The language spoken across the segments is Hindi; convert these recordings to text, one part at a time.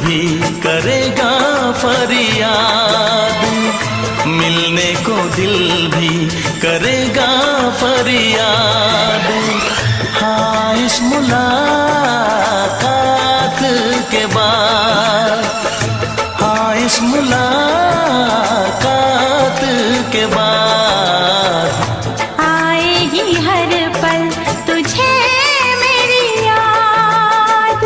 भी करेगा फरियाद, मिलने को दिल भी करेगा फरियाद। हाँ, इस मुलाकात के बाद, हाँ इस मुलाकात के बाद आएगी हर पल तुझे मेरी याद।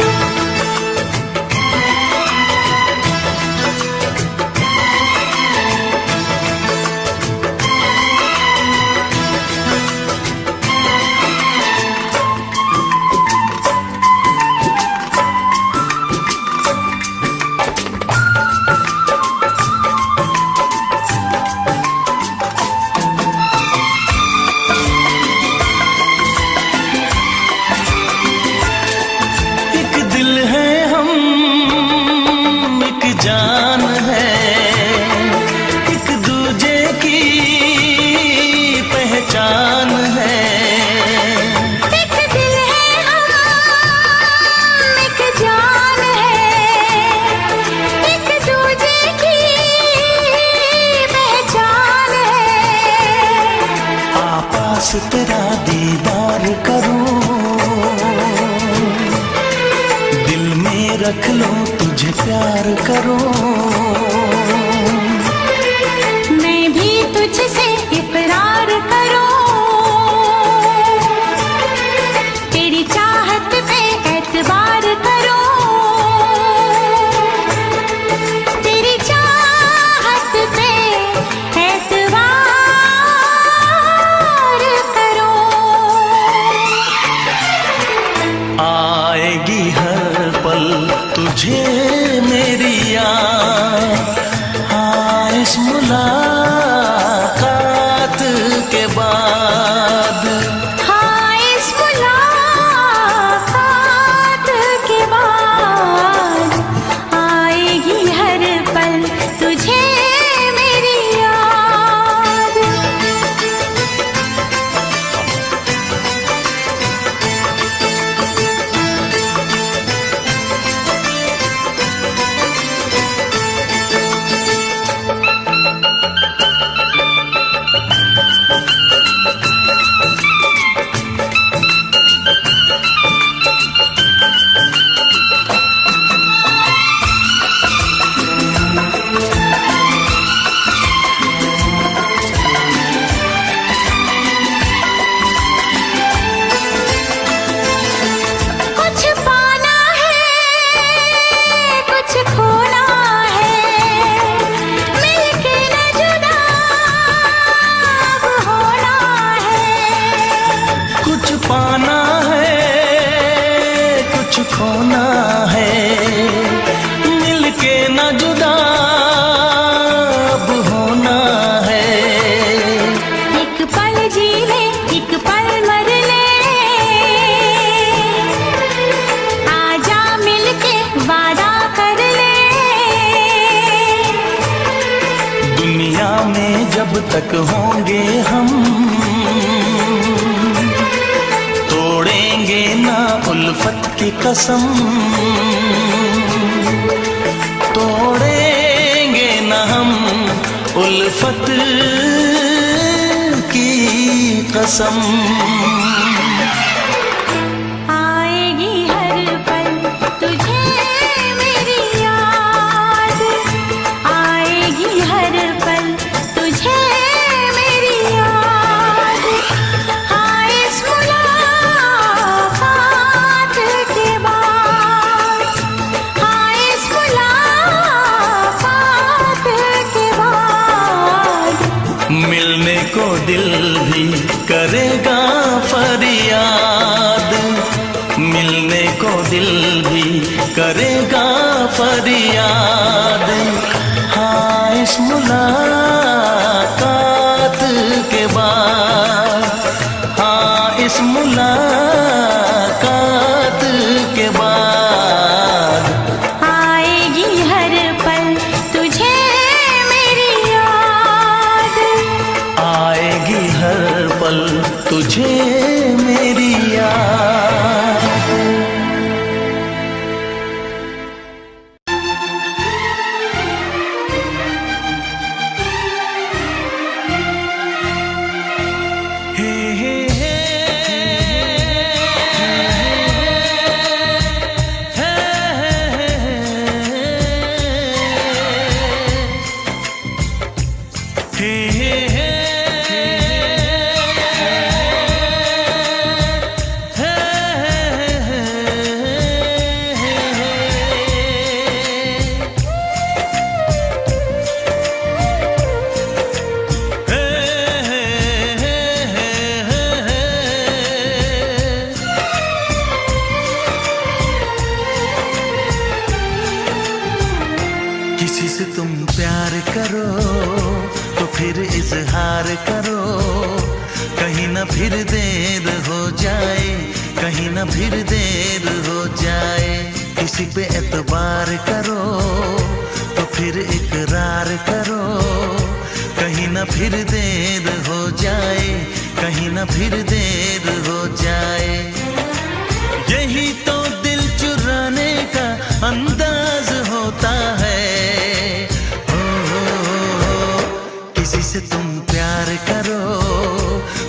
जान है, एक दूजे की पहचान है। एक दिल है हम, एक जान है, एक दूजे की पहचान है। आपास तेरा दीदार करूं, दिल में रख लूं तुझे प्यार करूं। मैं भी तुझसे इकरार करूं, तेरी चाहत पे एतबार करूं, तेरी चाहत पे एतबार करूं। आएगी हर पल तुझे मेरी याद, हाँ इस मुलाकात के बाद, हाँ इस मुलाकात के बाद आएगी हर पल तुझे मेरी याद। पाना है कुछ खोना है, मिलके न जुदा अब होना है। एक पल जी ले एक पल मर ले, आजा मिलके वादा कर ले। दुनिया में जब तक होंगे हम, तोड़ेंगे ना उल्फत की कसम, तोड़ेंगे ना हम उल्फत की कसम। आएगी हर पल तुझे मेरी याद, आएगी हर पल तुझे मेरी याद। हाँ इस मुलाकात के बाद, हाँ इस मुलाकात के बाद मिलने को दिल भी करेगा फरियाद, मिलने को दिल भी करेगा फरियाद। हाँ इस मुलाकात के बाद, हाँ इस मुलाकात के बाद आएगी हर पल तुझे मेरी याद, आएगी हर पल तुझे मेरी याद। प्यार करो तो फिर इजहार करो, कहीं ना फिर देर हो जाए, कहीं ना फिर देर हो जाए। किसी पे एतबार करो तो फिर इकरार करो, कहीं ना फिर देर हो जाए, कहीं ना फिर देर हो जाए। यही तो दिल चुराने का अंदाज होता है। किसी से तुम प्यार करो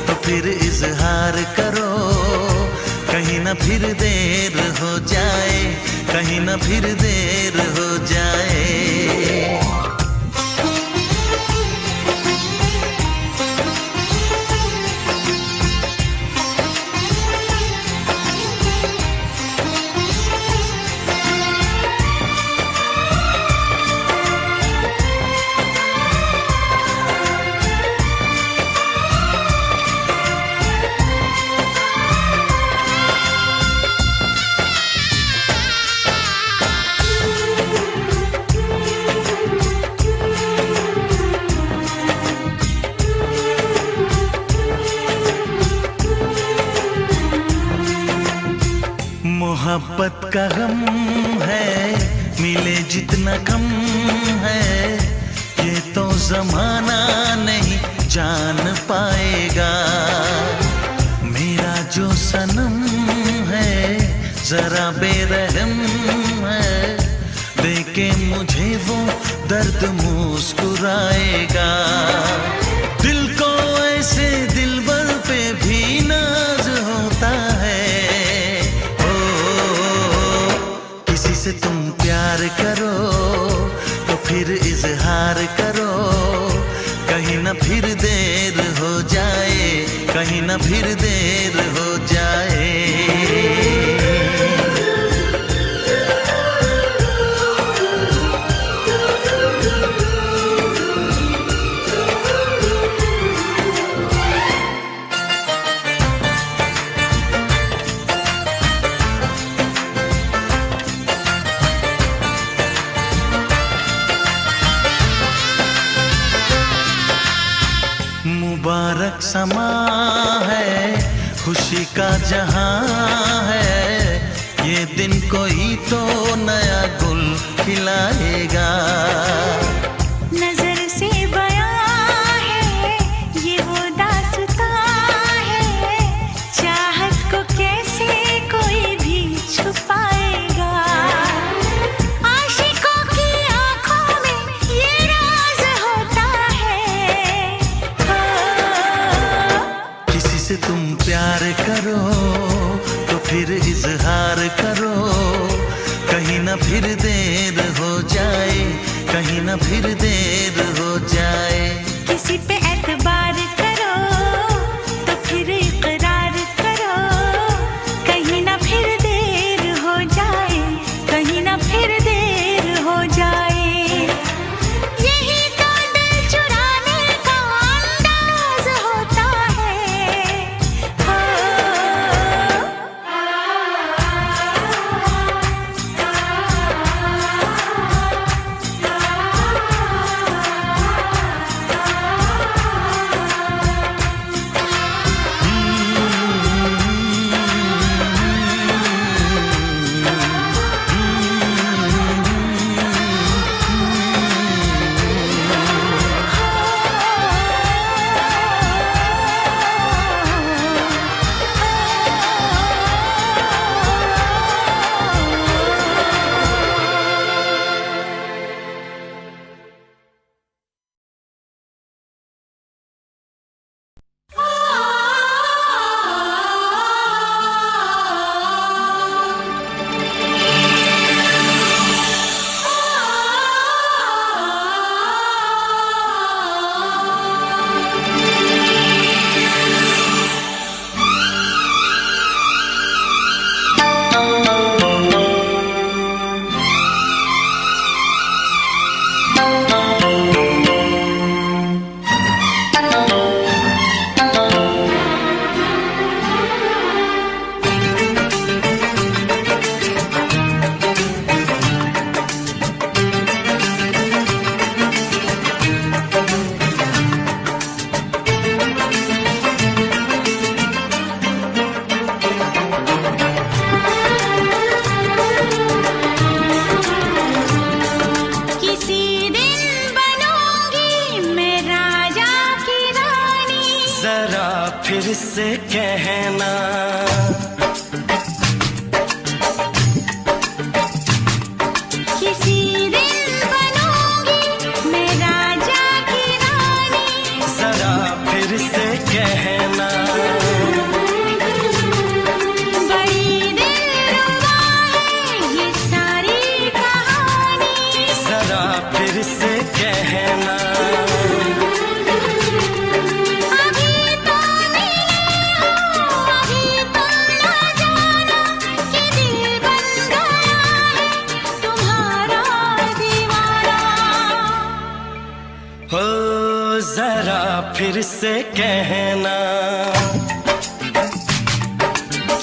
तो फिर इजहार करो, कहीं ना फिर देर हो जाए, कहीं ना फिर देर हो जाए। मोहब्बत का गम है, मिले जितना कम है, ये तो जमाना नहीं जान पाएगा। मेरा जो सनम है जरा बेरहम है, देखे मुझे वो दर्द मुस्कुराएगा। दिल को ऐसे दिलबर पे भी नाज होता है। से तुम प्यार करो तो फिर इजहार करो, कहीं ना फिर देर हो जाए, कहीं ना फिर देर हो जाए। मुबारक समा है, खुशी का जहां है, ये दिन कोई तो नया गुल खिलाएगा। नजर से बयां है ये वो दास्तां है, चाहत को कैसे कोई भी छुपाएगा। आशिकों की आंखों में ये राज होता है। किसी से तुम प्यार करो तो फिर इजहार करो, कहीं ना फिर देर हो जाए, कहीं ना फिर देर हो जाए। किसी पे एतबार करो तो फिर इकरार करो, कहीं ना फिर देर हो जाए, कहीं ना फिर देर हो जाए। यही तो दिल चुराने का अंदाज होता है। से कहना। किसी दिन बनूंगी मैं राजा की रानी, जरा फिर से कहना। बड़ी दिलरुबा है ये सारी कहानी, जरा फिर से कहना। अभी तो मिले हो, अभी तुम ना जाना कि दिल बन गया है तुम्हारा दीवाना। हो जरा फिर से कहना।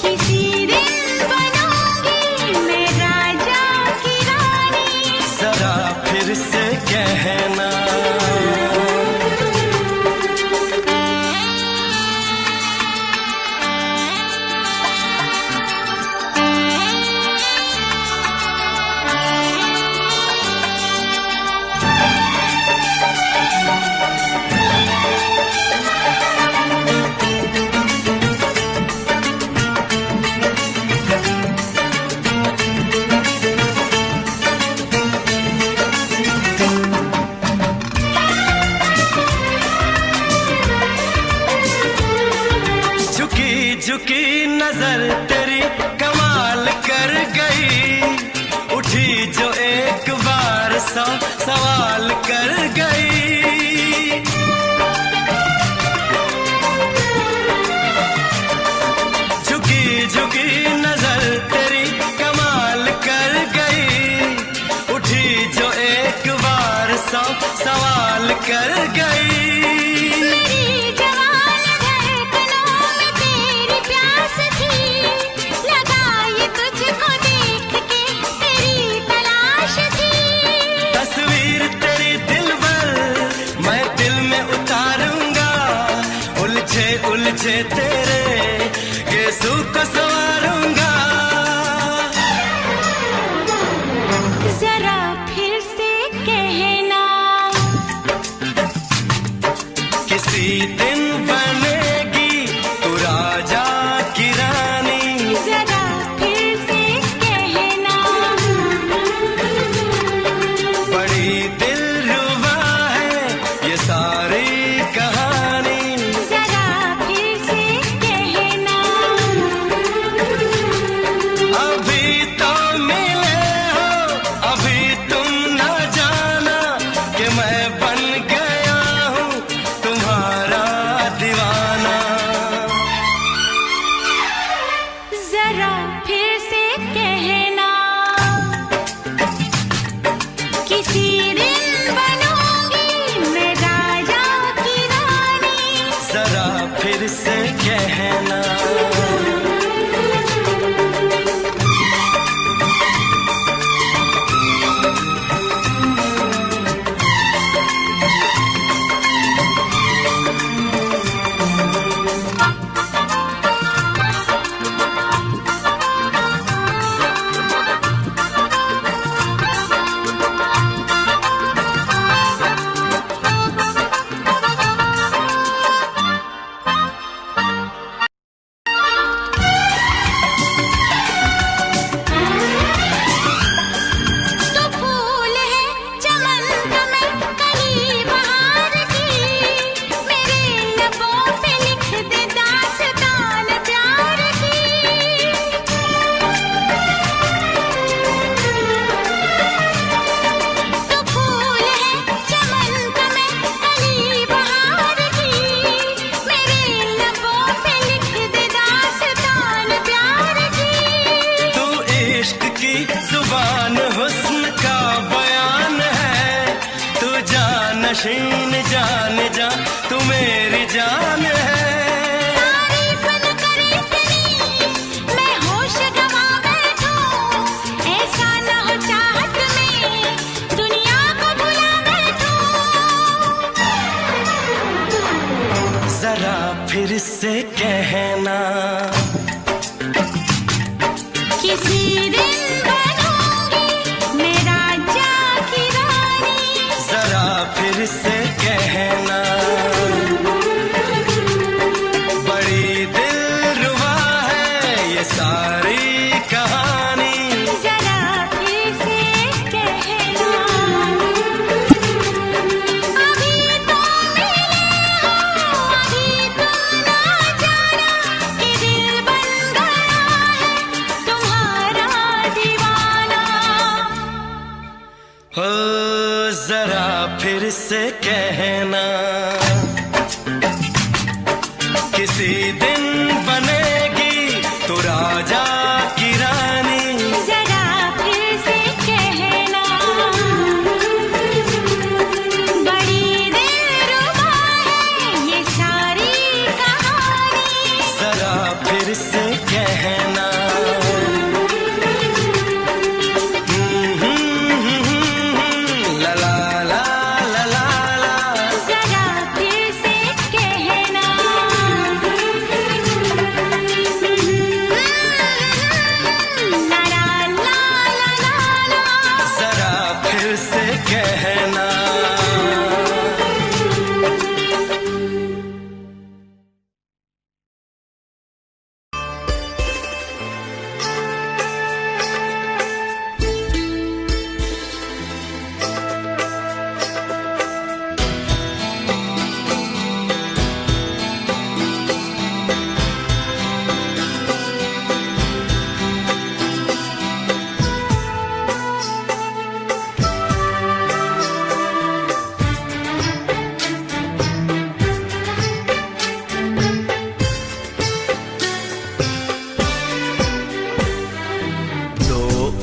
किसी दिन बनूंगी मैं राजा की रानी, जरा फिर से कहना। झुकी झुकी नजर तेरी कमाल कर गई, उठी जो एक बार सौ सवाल कर गई। झुकी झुकी नजर तेरी कमाल कर गई, उठी जो एक बार सौ सवाल कर गई। मेरी जवान धड़कनों में तेरी प्यास थी, लगाई तुझको देख के तेरी तलाश थी। तस्वीर तेरी दिलबर मैं दिल में उतारूंगा, उलझे उलझे तेरे गेसू को संवारूंगा। जरा फिर से कहना। किसी दिन बनेगी तू राजा की रानी, जरा फिर से कहना। बड़ी दिलरुबा है ये सारी कहानी। जरा फिर से कहना। अभी तो मिले हो, अभी तुम न जाना कि मैं बन गया हूँ तुम्हारा दीवाना। जरा फिर से कहना। किसी दिन बनूंगी मैं राजा की रानी, जरा फिर से कहना। तो फूल है चमन का मैं कली बहार की, मेरे लबों पे लिख दे दास्तान प्यार की। तो फूल है चमन का मैं कली बहार की, मेरे लबों पे लिख दे दास्तान प्यार की। तू इश्क की जुबान हुस्न का बयान है, तू जानशीन जान जा तू मेरी जान है। तारीफ न करे इतनी मैं होश गवा बैठूं, ऐसा न हो चाहत में दुनिया को भुला बैठूं। जरा फिर से कहना। किसी दिन बनूंगी मैं राजा की रानी, जरा फिर से कहना। बड़ी फिर से कहना, किसी दिन बनेगी तो राजा की रानी। जरा फिर से कहना, बड़ी दिलरुबा है ये सारी कहानी। जरा फिर से कहना, ला ला ला ला ला ला। जरा फिर से कहना, ला ला ला ला ला। जरा फिर से कहना।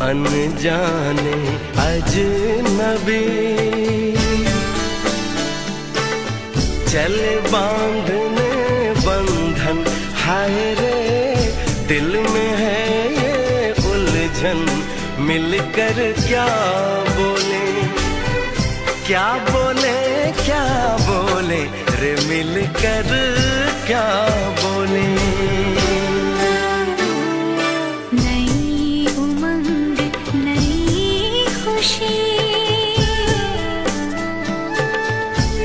अनजाने अजनबी चले बांधने बंधन, हाय रे दिल में है ये उलझन। मिलकर क्या बोले, क्या बोले, क्या बोले रे, मिलकर क्या बोले।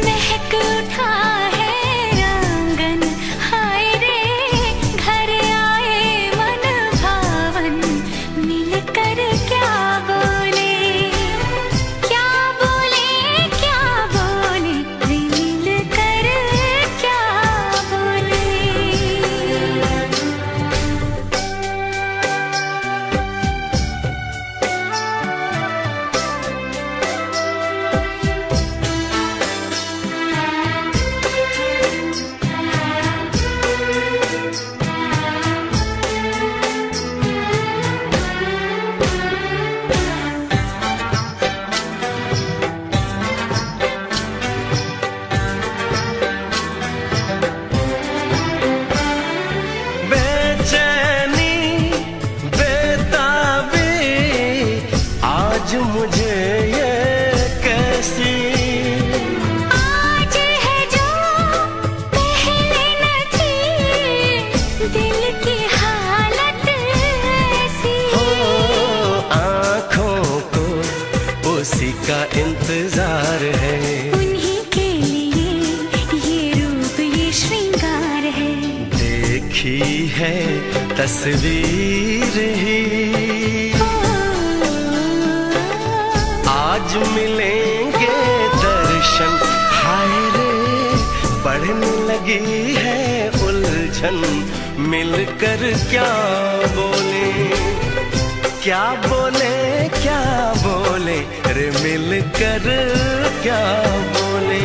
महक उठा है आंगन, हाय रे घर आए मन भावन। मिलकर क्या बोले, क्या बोले, क्या बोले रे, मिलकर क्या बोले। मुझे ये कैसी आज है जो पहले न थी, दिल की हालत ऐसी। हो, आँखों को उसी का इंतजार है। उन्हीं के लिए ये रूप ये श्रृंगार है। देखी है तस्वीर ही, आज मिलेंगे दर्शन, हाय रे बढ़ने लगी है उलझन। मिलकर क्या बोले, क्या बोले, क्या बोले रे, मिलकर क्या बोले।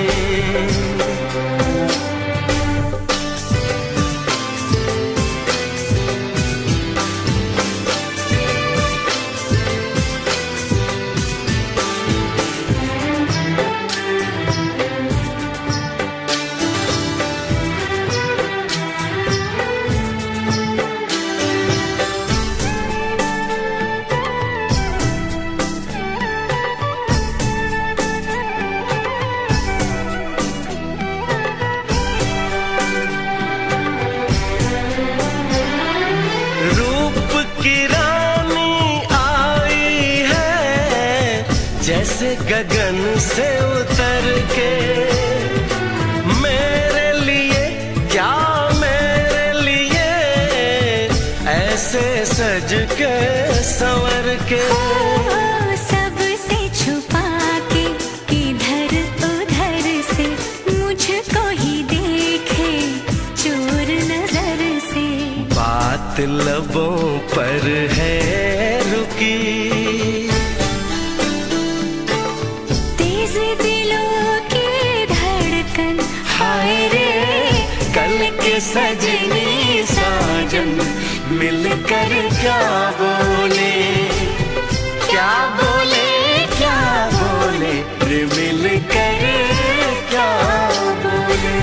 जैसे गगन से उतर के, मेरे लिए क्या मेरे लिए ऐसे सज के संवर के। सबसे छुपा के इधर उधर से मुझको ही देखे चोर नजर से। बात लबों पर है रुकी, तेज दिलों सजनी साजन मिलकर क्या बोले, क्या बोले, क्या बोले रे मिलकर क्या बोले।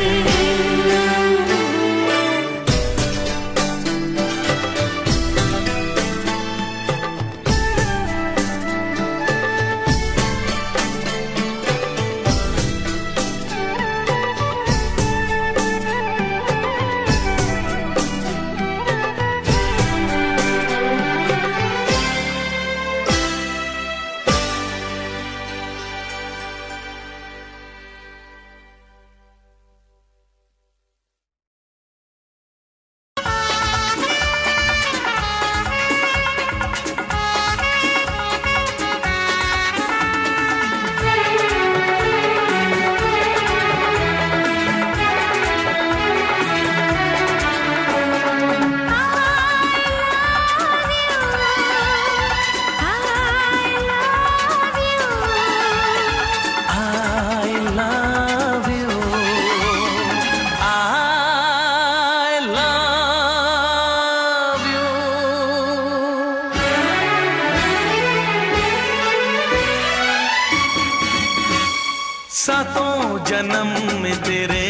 सातों जन्म में तेरे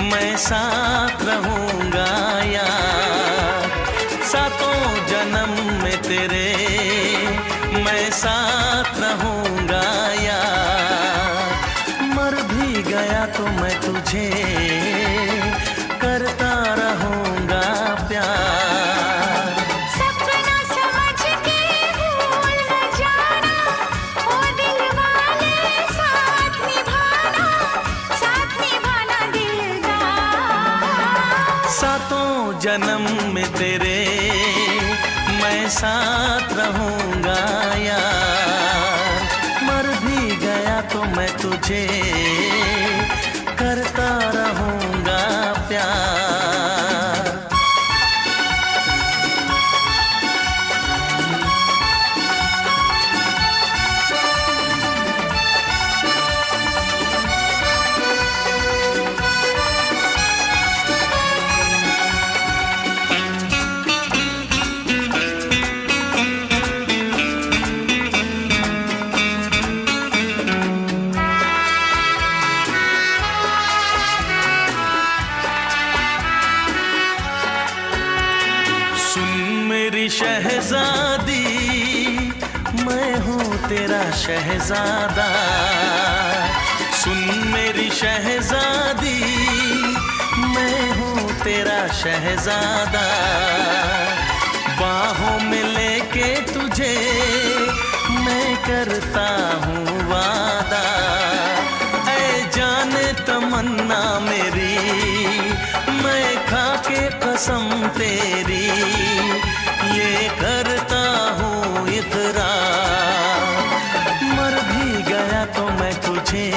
मैं साथ रहूंगा यार, सातों जन्म में तेरे मैं साथ रहूंगा यार। मर भी गया तो मैं तुझे करता रहूंगा प्यार। सपना समझ के भूल न जाना, ओ दिल वाले साथ निभाना दिलदार। सातों जन्म में तेरे मैं साथ रहूंगा यार। मर भी गया तो मैं तुझे करता रहूंगा प्यार। शहजादी मैं हूँ तेरा शहजादा, सुन मेरी शहजादी मैं हूँ तेरा शहजादा। बाहों में लेके तुझे मैं करता हूँ वादा, ऐ जाने तमन्ना मेरी मैं खा के कसम तेरी ये करता हूँ इकरार। मर भी गया तो मैं तुझे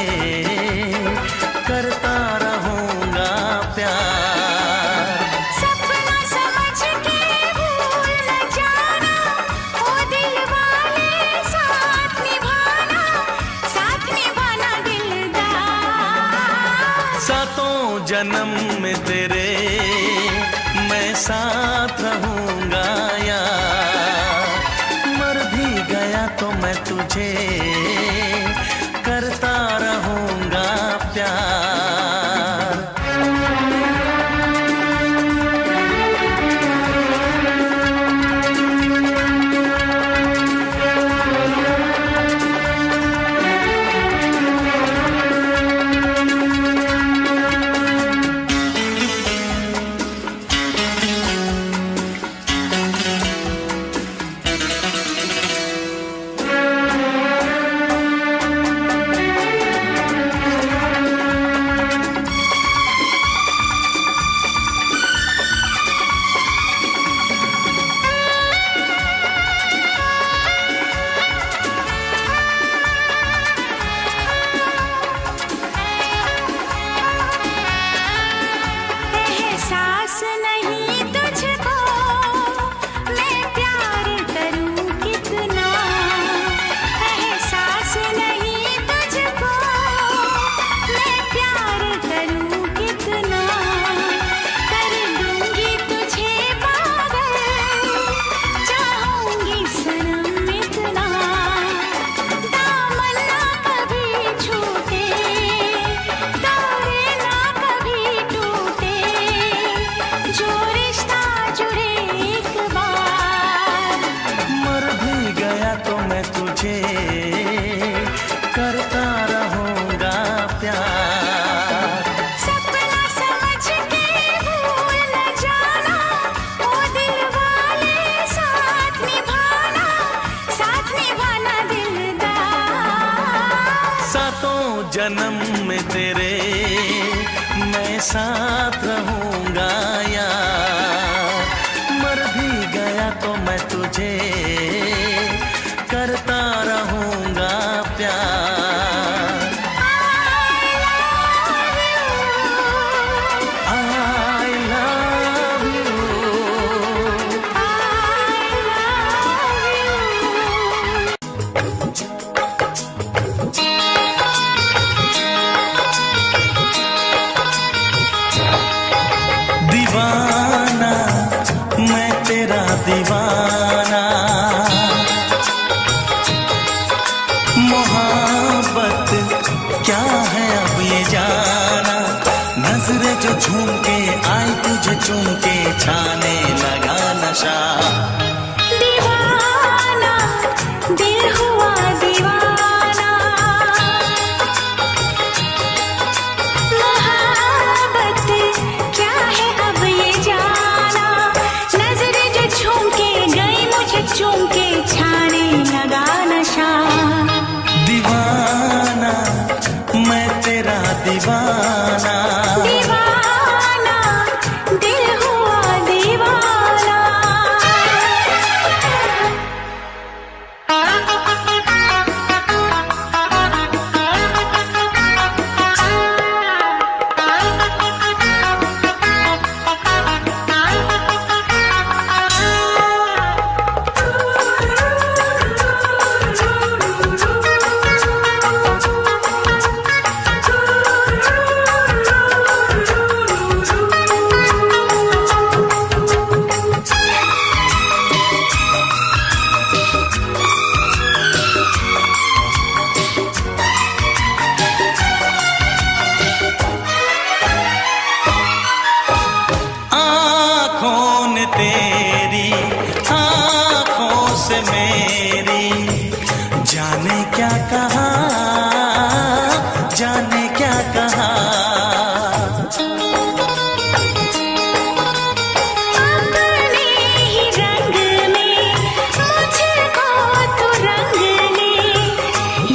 करता रहूंगा प्यार। सपना समझ के भूल न जाना, ओ दिल वाले साथ निभाना दिलदार। सातों जन्म में तेरे मैं साथ रहूंगा यार। मर भी गया तो मैं तुझे करता रहूंगा प्यार। जन्म में तेरे मैं साथ रहूंगा यार, मर भी गया तो मैं तुझे करता रहूंगा प्यार। I love you, दीवाना मैं तेरा दीवाना, मोहब्बत क्या है अब ये जाना, नजरें जो झूम के आई तुझे चूम के छाने लगा नशा। दीवाना दिल हुआ दीवाना, मोहब्बत क्या है अब ये जाना, नजरें जो झूम के गई मुझे चूम के छाने लगा नशा। दीवाना मैं तेरा दीवाना, दीवाना दिल हुआ दीवाना। आँखों ने तेरी आँखों से मेरी जाने क्या कहा, जाने क्या कहा। अपने ही रंग में मुझको तो रंग ले,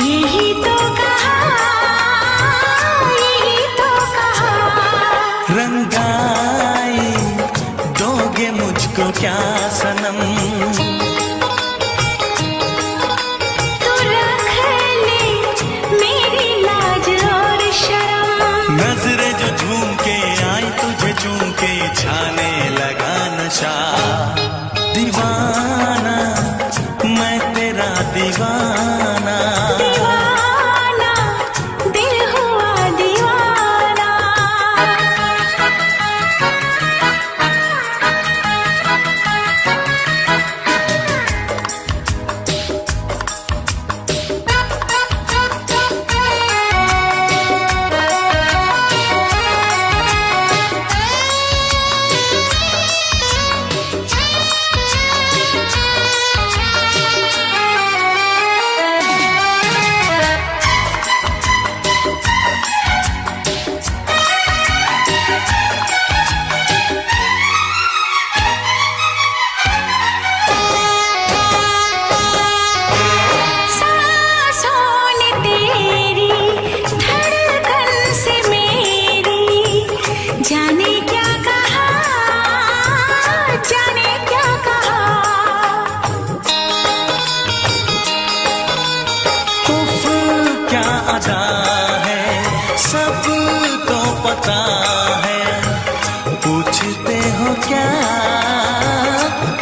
यही तो कहा, यही तो कहा। रंगाई दोगे मुझको क्या सनम, तू रख ले मेरी लाज और शर्म, नजरें जो झूम के आई तुझे चूम के छाने लगा नशा। दीवाना मैं तेरा दीवाना, दीवाना दिल हुआ दीवाना। सांसों ने तेरी धड़कन से मेरी जाने क्या कहा, जाने क्या कहा। उफ क्या अदा है सबको पता है, पूछते हो क्या,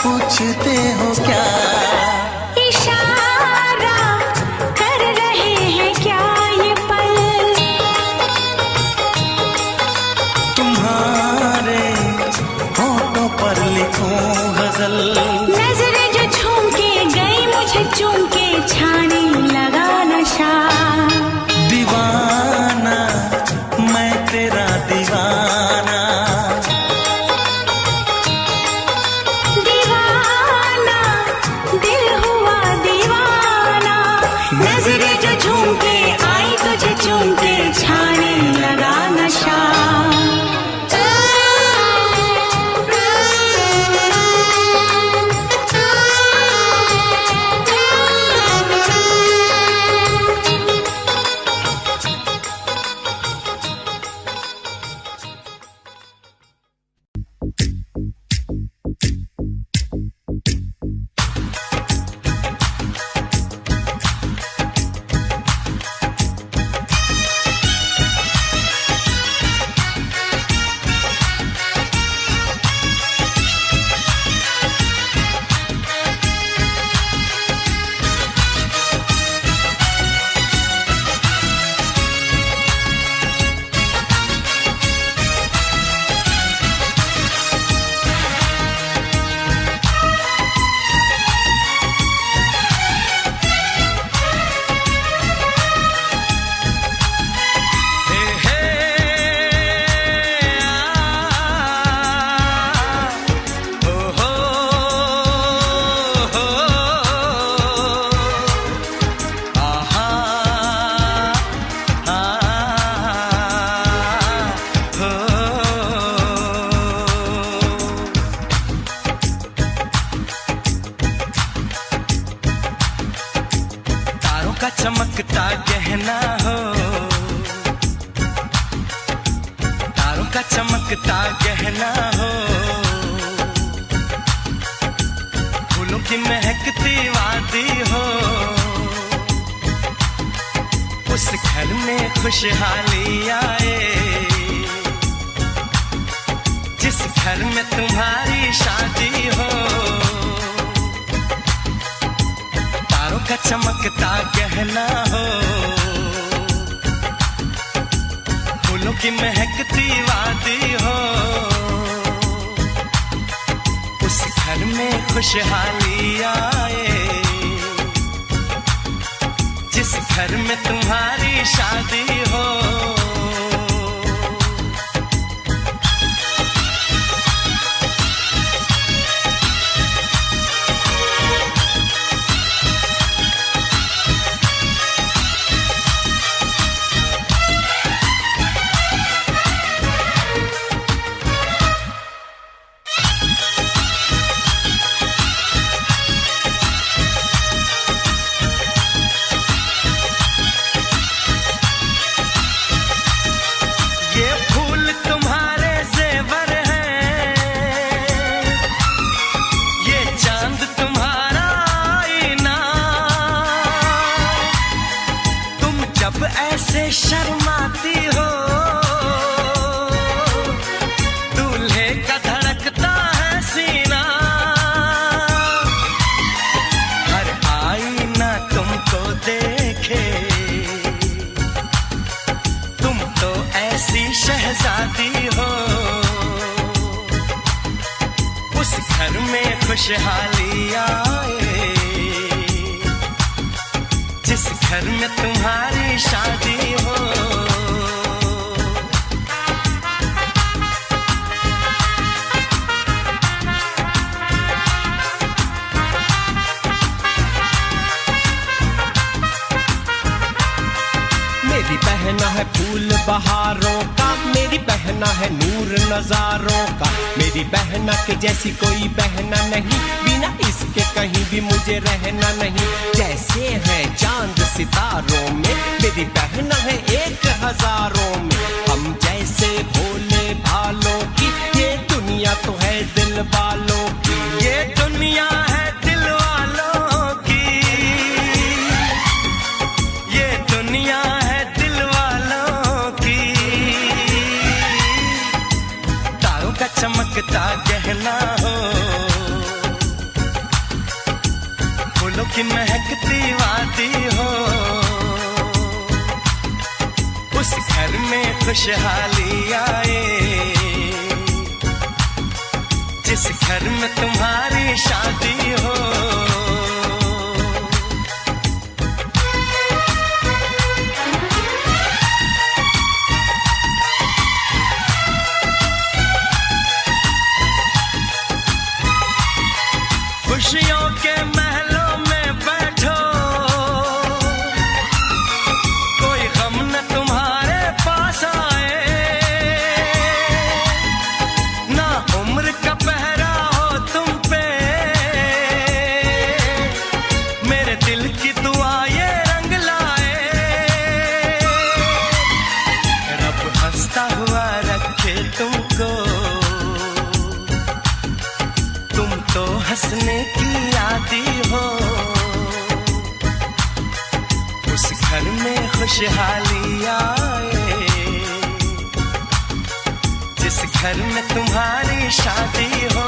पूछते हो क्या। इशारा कर रहे हैं क्या ये पल, तुम्हारे होठों पर लिखूं गजल, नजरें जो झूम के गई मुझे चूम के छाने लगा नशा। दीवाना मैं तेरा दीवाना, दीवाना का चमकता गहना हो, तारों का चमकता गहना हो, फूलों की महकती वादी हो, उस घर में खुशहाली आए, जिस घर में तुम्हारी शादी हो। तारों का चमकता गहना हो, फूलों की महकती वादी हो, उस घर में खुशहाली आए, जिस घर में तुम्हारी शादी हो। ऐसे शर्माती हो, दूल्हे का धड़कता है सीना, हर आईना तुमको देखे, तुम तो ऐसी शहजादी हो, उस घर में खुशहाली आए, जिस घर में तुम्हारी शादी हो। मेरी बहना है फूल बहारों का, मेरी बहना है नूर नजारों का, मेरी बहना के जैसी कोई बहना नहीं, बिना इसके कहीं भी मुझे रहना नहीं। जैसे है चांद सितारों में, मेरी बहना है 1000 में, हम जैसे भोले भालों की, ये दुनिया तो है दिल वालों की, ये दुनिया है दिल वालों की, ये दुनिया है दिल वालों की। तारों का चमकता गहना हो, फूलों की महकती वादी हो, उस घर में खुशहाली आए, जिस घर में तुम्हारी शादी हो। खुशियों के महलों में बैठो, कोई गम न तुम्हारे पास आए, ना उम्र का पहरा हो तुम पे, मेरे दिल की दुआ ये रंग लाए, रब हंसता हुआ रखे तुमको, तुम तो हंसने की आदी हो, उस घर में खुशहाली आए, जिस घर में तुम्हारी शादी हो।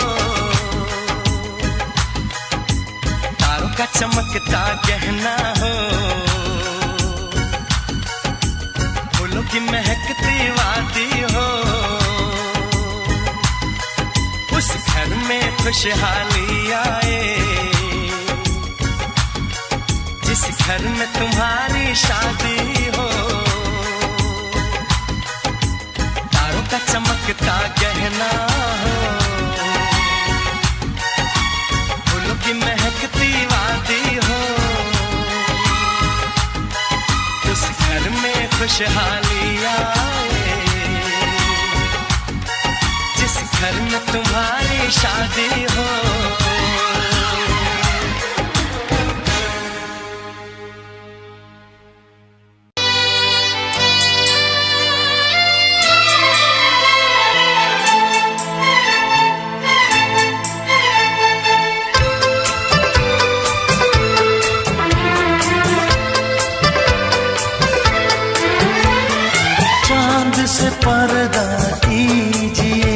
तारों का चमकता गहना हो, फूलों की महकती वादी हो, उस घर में खुशहाली आए, जिस घर में तुम्हारी शादी हो। तारों का चमकता गहना हो, फूलों की महकती वादी हो, उस घर में खुशहाली आए, जिस घर में तुम्हारी शादी हो। पर्दा कीजिए,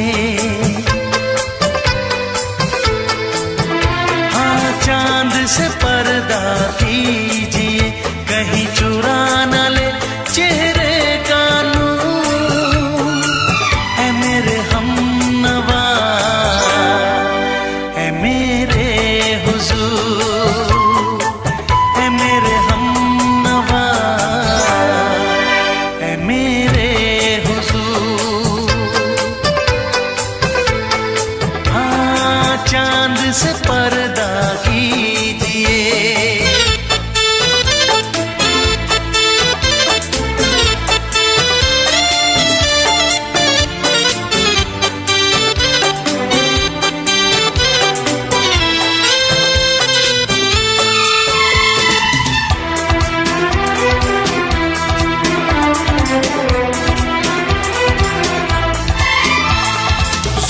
हाँ चांद से पर्दा कीजिए, कहीं चुरा न ले चेहरे का नूर। है मेरे हमनवा, है मेरे हुजूर, है मेरे हमनवा, है मेरे हुजूर। हाँ चांद से पर्दा कीजिए।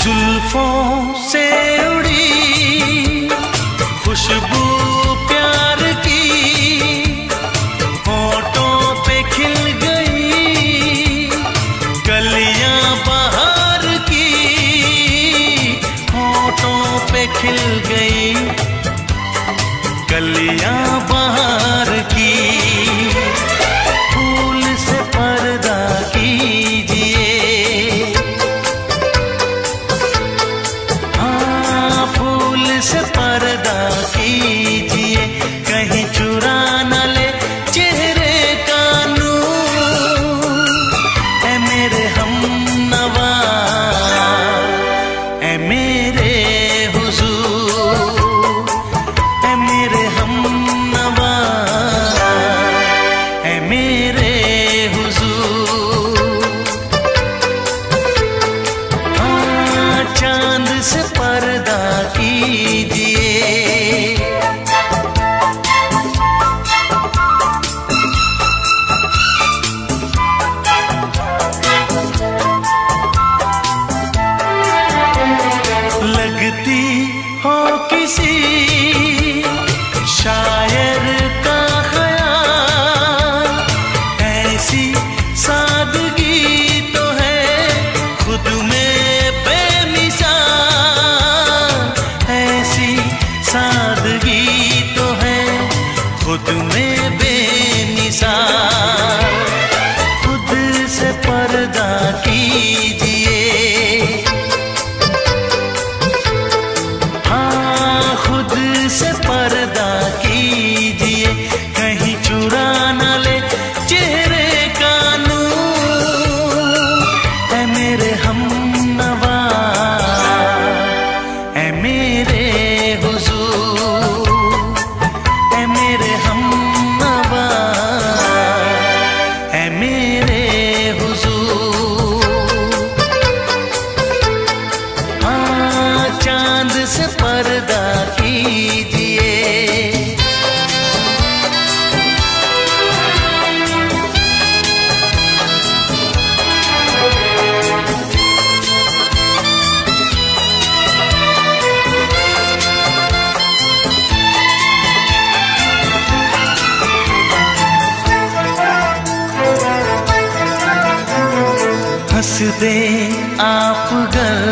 जुल्फों से उड़ी खुशबू प्यार की, होठों पे खिल गई कलियां बहार की, होठों पे खिल गई कलियां बहार की। फूल से पर्दा कीजिए, से पर्दा कीजिए, कहीं चुरा न ले चेहरे का नूर। है मेरे हमनवा, है मेरे हुजूर, है मेरे हमनवा, है मेरे हुजूर। हाँ चांद से पर्दा कीजिए। लगती हो किसी शायर का ख्याल, ऐसी सादगी तो है खुद में बेमिसाल, ऐसी सादगी तो है खुद में बेमिसाल। खुद से पर्दा कीजिए, हाँ खुद से पर्दा कीजिए, कहीं चुरा न ले चेहरे का नूर। है मेरे हमनवा, है मेरे हुजूर, है मेरे हमनवा, है मेरे हुजूर। हाँ चांद से पर्दा कीजिए। हंस दे आप गर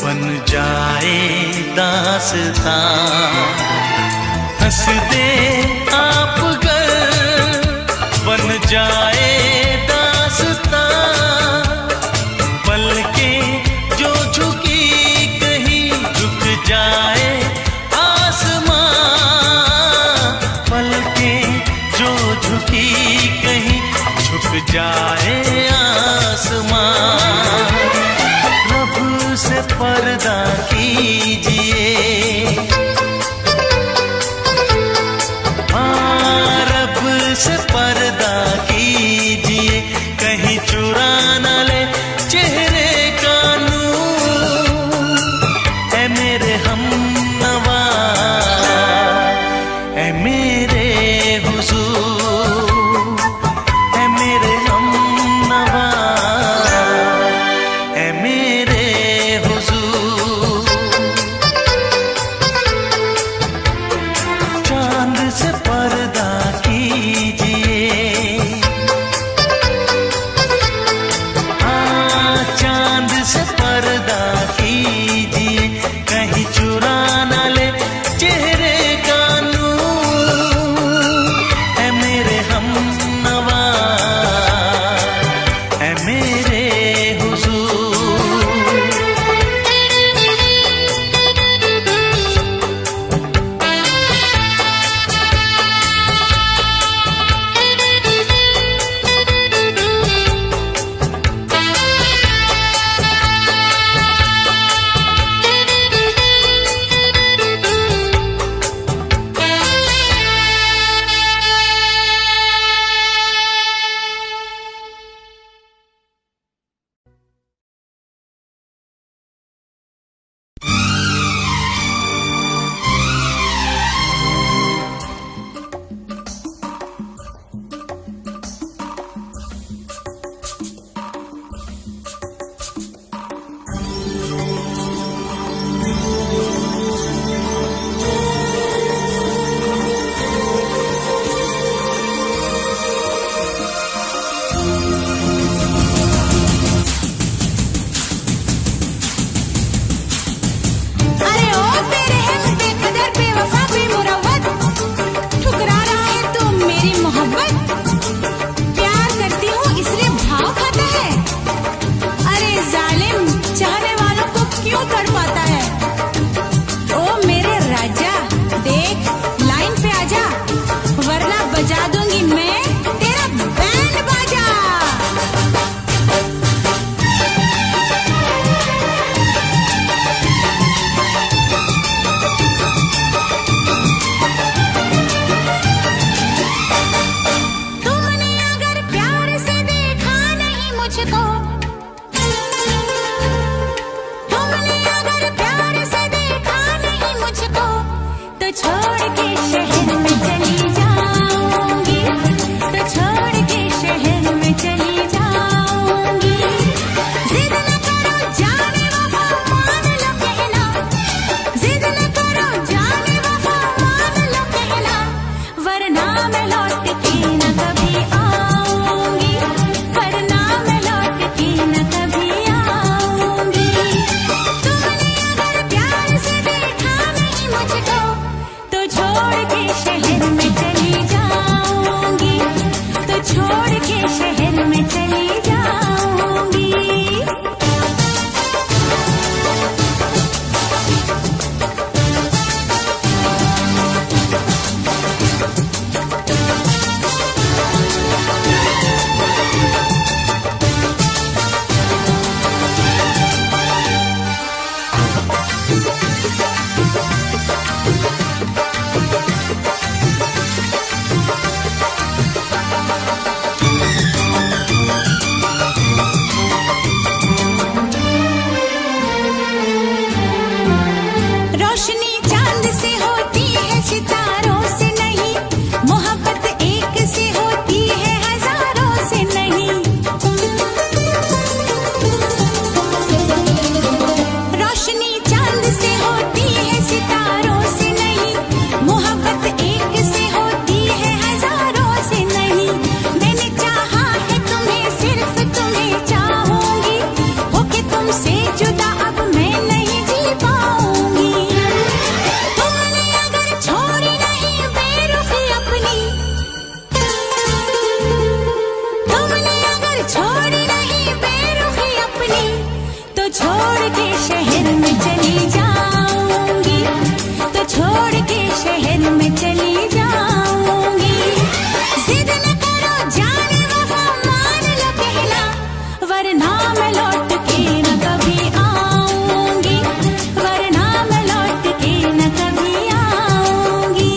बन जाए दास्तां, हंस दे आप गर बन जाए दास्तां। पलकें जो झुकी कहीं झुक जाए आसमां, पलकें जो झुकी कहीं झुक जाए आसमां। रब से पर्दा कीजिए, हाँ रब से पर्दा कीजिए, कहीं चुरा न ले चेहरे का नूर। है मेरे हमनवा, है मेरे हुजूर, है मेरे हम वरना मैं लौट के न कभी आऊंगी, वरना मैं लौट के न कभी आऊंगी। तुमने अगर प्यार से देखा नहीं मुझको तो छोड़ के शहर में चली जाऊंगी, तो छोड़ के शहर में चली जाऊंगी। रोशनी चांद से होती है सितारों से नहीं, मोहब्बत एक से होती है हजारों से नहीं। रोशनी चांद से होती है सितारों से नहीं, मोहब्बत एक से होती है हजारों से नहीं। मैंने चाहा है तुम्हें, सिर्फ तुम्हें चाहूंगी, होके तुमसे जुदा अब मैं नहीं जी पाऊंगी। तुमने अगर छोड़ी नहीं बेरुखी अपनी, तुमने अगर छोड़ी नहीं बेरुखी अपनी, तो छोड़ के शहर में चली जाऊंगी, तो छोड़ के शहर में चली जाऊंगी। जिद न करो जाने वफा, मान लो कहना, वरना मैं लौट के न कभी आऊंगी, वरना मैं लौट के न कभी आऊंगी।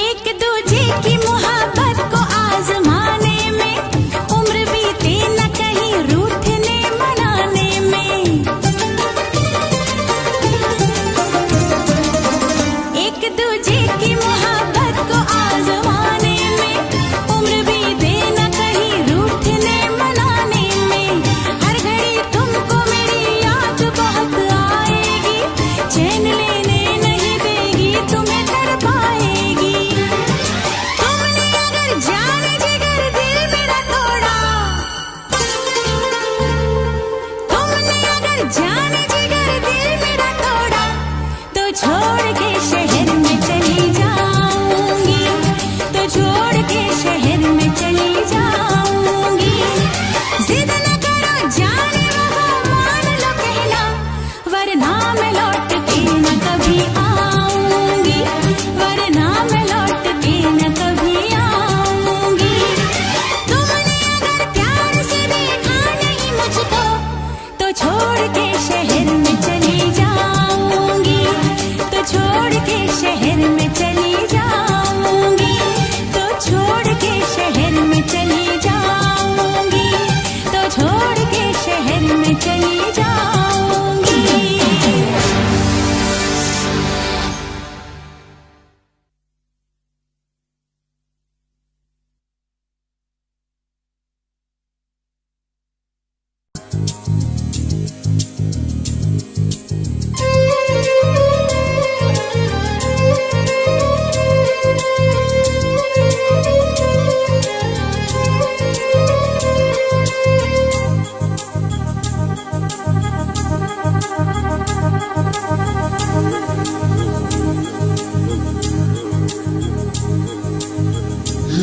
एक दूजे की मोहब्बत को आजमाने में उम्र बीते न कहीं रूठने मनाने में। एक दूजे की मोहब्बत को आजमाने में उम्र बीते न कहीं रूठने मनाने में। हर घड़ी तुमको मेरी याद बहुत आएगी, चैन लेने नहीं देगी, तुम्हें तड़पाएगी। तुमने अगर जान जिगर दिल मेरा तोड़ा, तुमने अगर जान जिगर दिल मेरा तोड़ा, तो छोड़ के शहर में चली जाऊंगी, तो छोड़ के शहर में चली जाऊंगी। जिद न करो जाने वफा, मान लो कहना, वरना मैं लौट के न कभी आऊंगी, वरना मैं लौट के न कभी आऊंगी। तुमने अगर प्यार से देखा नहीं मुझको तो छोड़ के शहर में चली जाऊंगी, तो छोड़ के शहर में चली जाऊंगी, तो छोड़ के शहर में चली जाऊंगी, तो छोड़ के शहर में चली जाऊंगी।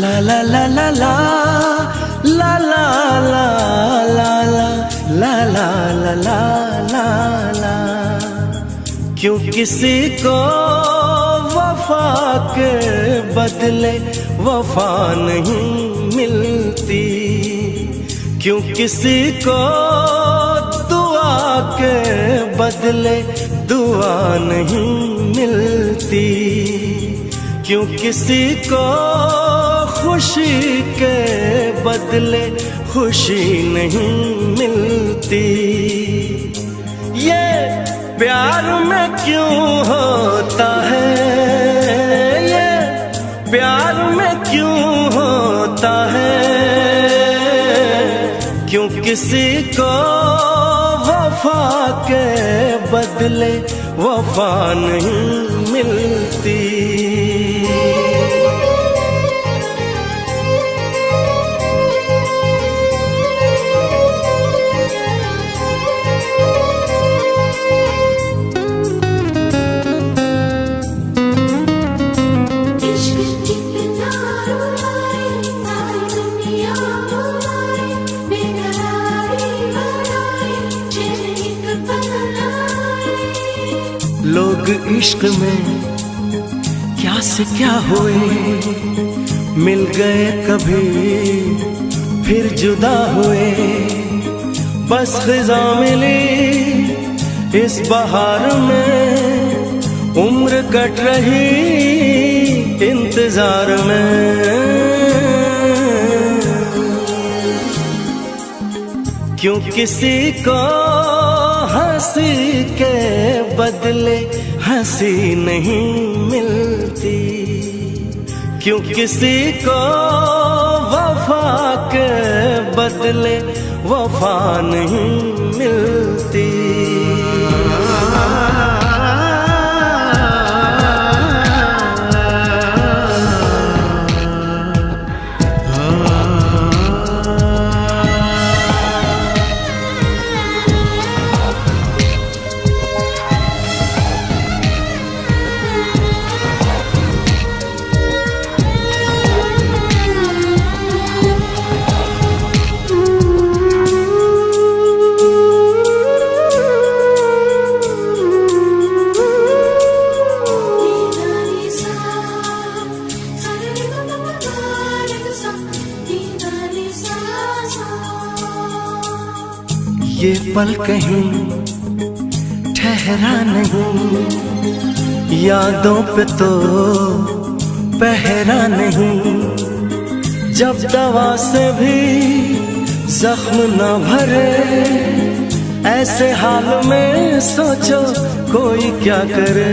La la la la la la la la la la la la la la la। क्यों किसी को वफा के बदले वफा नहीं मिलती, क्यों किसी को दुआ के बदले दुआ नहीं मिलती, क्यों किसी को खुशी के बदले खुशी नहीं मिलती। ये प्यार में क्यों होता है, ये प्यार में क्यों होता है, क्यों किसी को वफा के बदले वफा नहीं मिलती। लोग इश्क में क्या से क्या हुए, मिल गए कभी फिर जुदा हुए। बस खिज़ा मिली इस बहार में, उम्र कट रही इंतजार में। क्यों किसी को हंसी के बदले हंसी नहीं मिलती, क्यों किसी को वफा के बदले वफा नहीं मिलती। ये पल कहीं ठहरा नहीं, यादों पे तो पहरा नहीं। जब दवा से भी जख्म न भरे, ऐसे हाल में सोचो कोई क्या करे।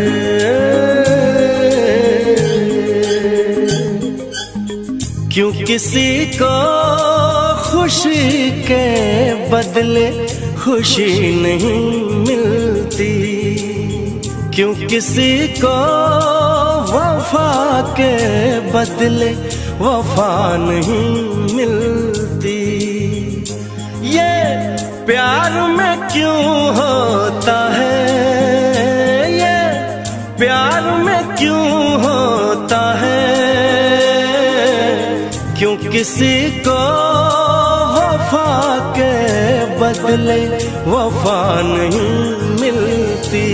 क्यों किसी को खुशी के बदले खुशी नहीं मिलती, क्यों किसी को वफा के बदले वफा नहीं मिलती। ये प्यार में क्यों होता है, ये प्यार में क्यों होता है, क्यों किसी को वफा के बदले वफा नहीं मिलती।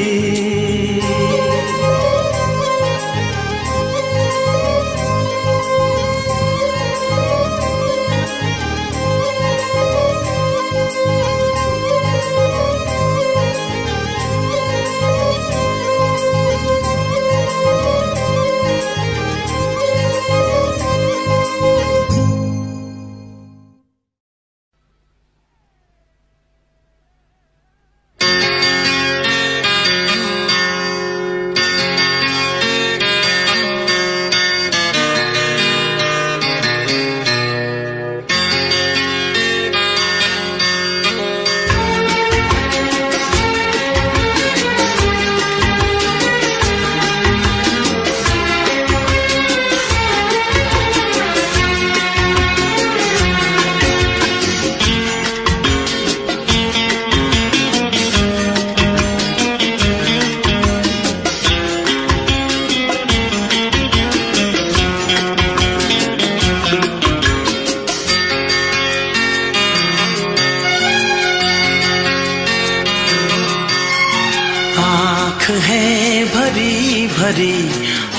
आँख है भरी भरी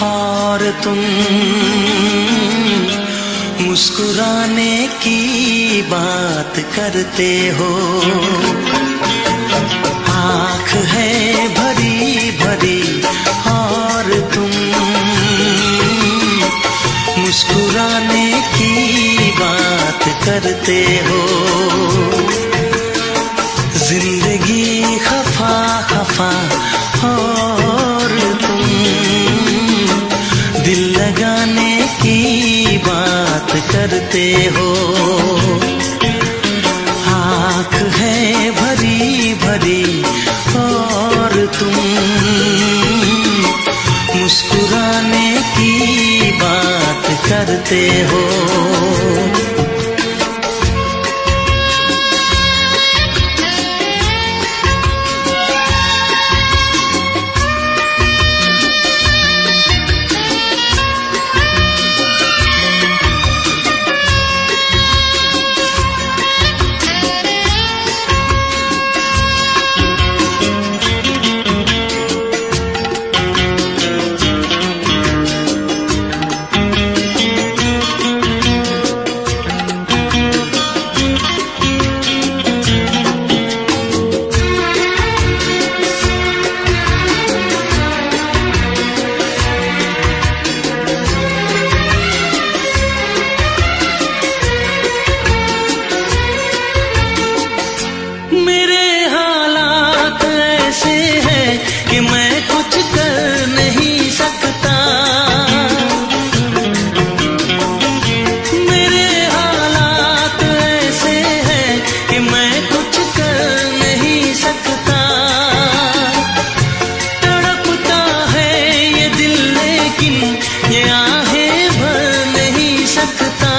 और तुम मुस्कुराने की बात करते हो। आँख है भरी भरी और तुम मुस्कुराने की बात करते हो। जिंदगी खफा खफा और तुम दिल लगाने की बात करते हो। आँख है भरी भरी और तुम मुस्कुराने की बात करते हो। कि मैं कुछ कर नहीं सकता। मेरे हालात ऐसे हैं कि मैं कुछ कर नहीं सकता। तड़पता है ये दिल लेकिन ये आहें भर नहीं सकता।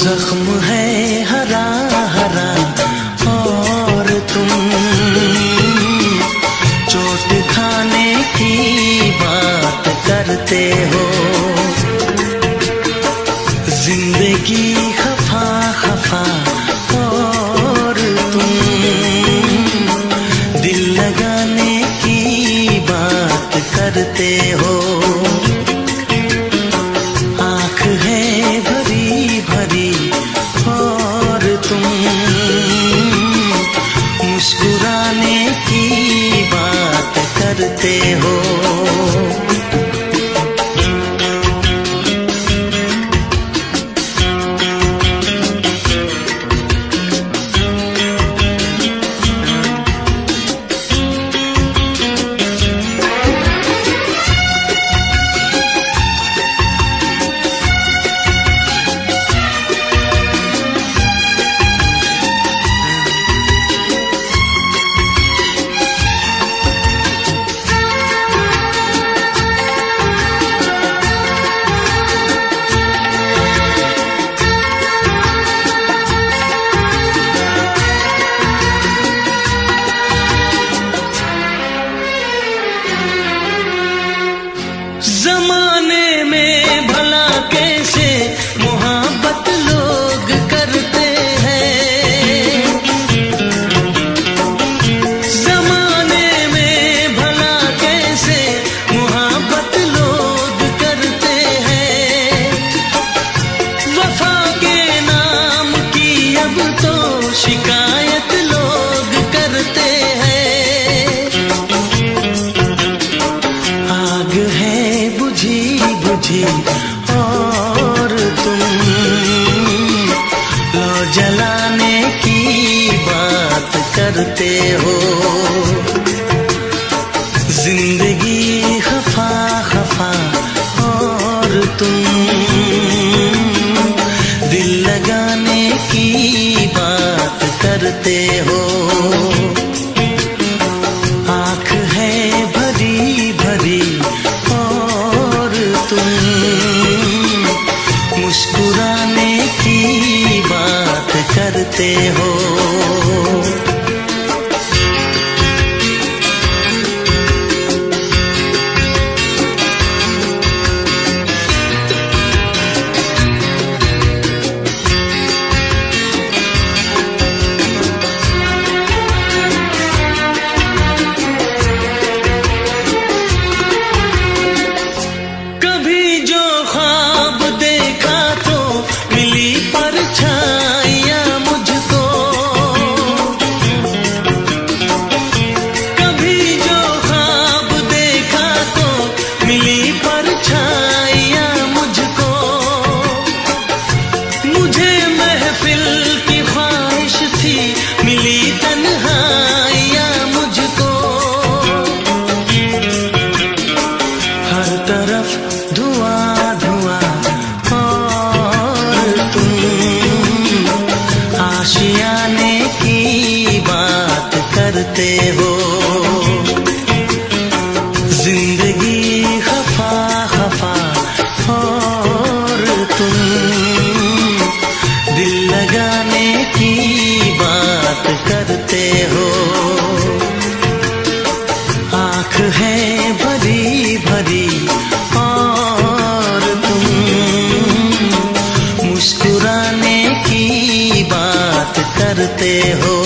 जख्म है हरा हरा और तुम चोट खाने की बात करते हो। जिंदगी खफा खफा और तुम दिल लगाने की बात करते हो। आँख है भरी भरी और तुम मुस्कुराने की बात करते हो। जमाने में भला कैसे मोहब्बत लोग करते हैं। जमाने में भला कैसे मोहब्बत लोग करते हैं। वफा के नाम की अब तो शिकायत लोग करते हैं। आग है बुझी बुझी और तुम लो जलाने की बात करते हो। जिंदगी खफा खफा और तुम दिल लगाने की बात करते हो। आँख है भरी भरी और तुम मुस्कुराने की बात करते हो। करते हो। जिंदगी खफा खफा और तुम दिल लगाने की बात करते हो। आँख है भरी भरी और तुम मुस्कुराने की बात करते हो।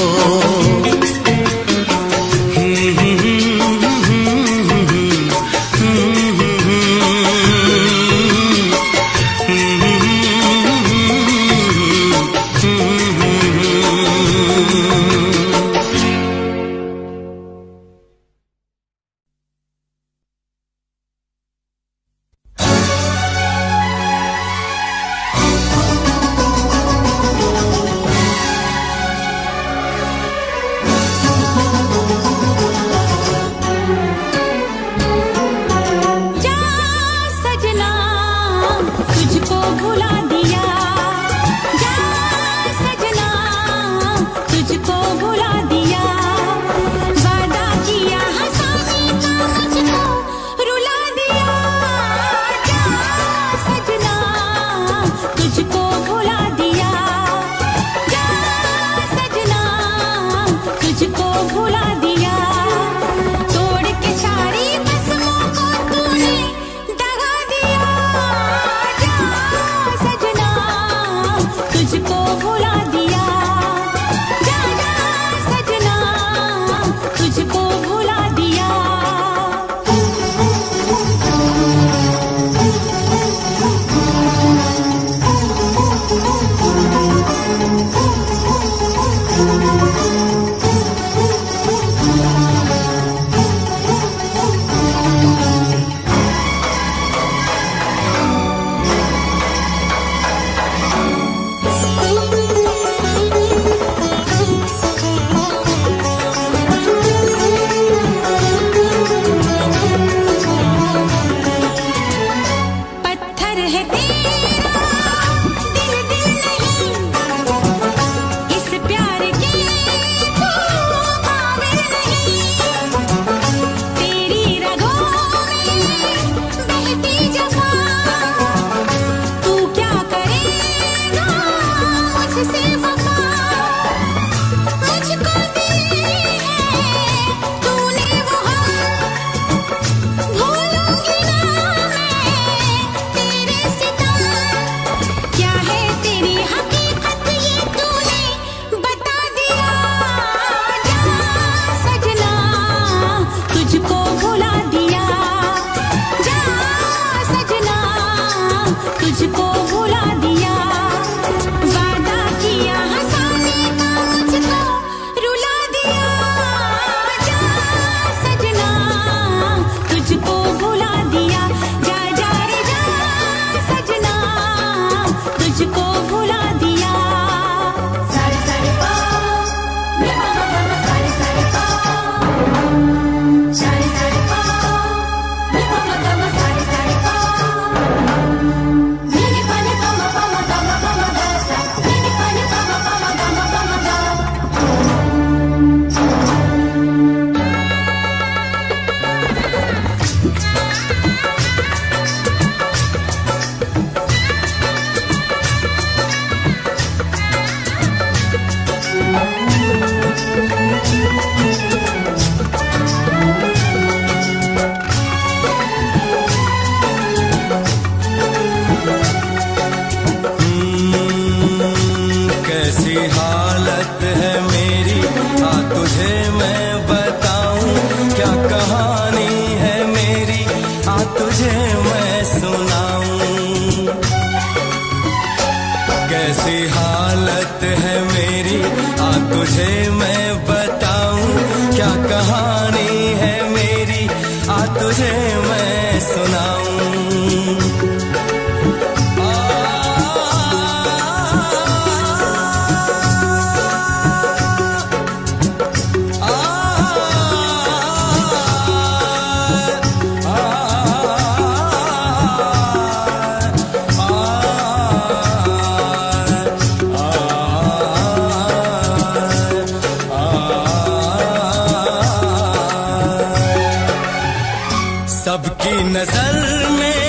तेरी नजर में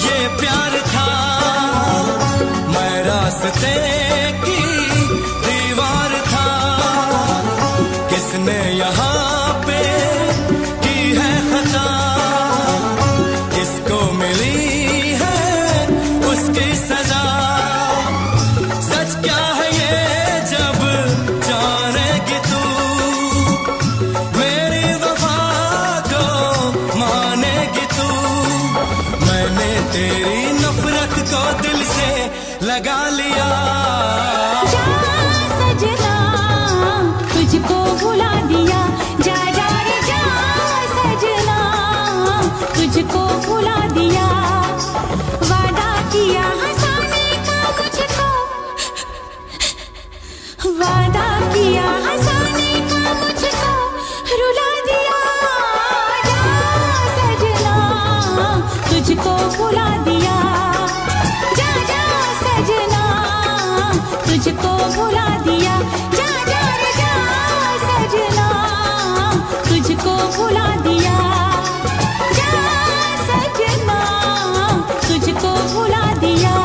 ये प्यार था, मैं रास्ते की दीवार था। किसने यहाँ पे की है खता, इसको मिली है उसकी सजा। सच क्या है ये जब जानेगी तू, मेरी वफा को मानेगी तू। मैंने तेरी नफरत को दिल से लगा लिया। जा सजना तुझको भुला दिया, जा जा रे जा सजना तुझको भुला दिया। वादा किया हंसाने का मुझको, वादा किया हंसाने का मुझको रुला दिया। जा सजना तुझको भुला दिया, जा जा सजना तुझको भुला दिया। जा जा रे जा सजना तुझको भुला दिया, जा सजना तुझको भुला दिया।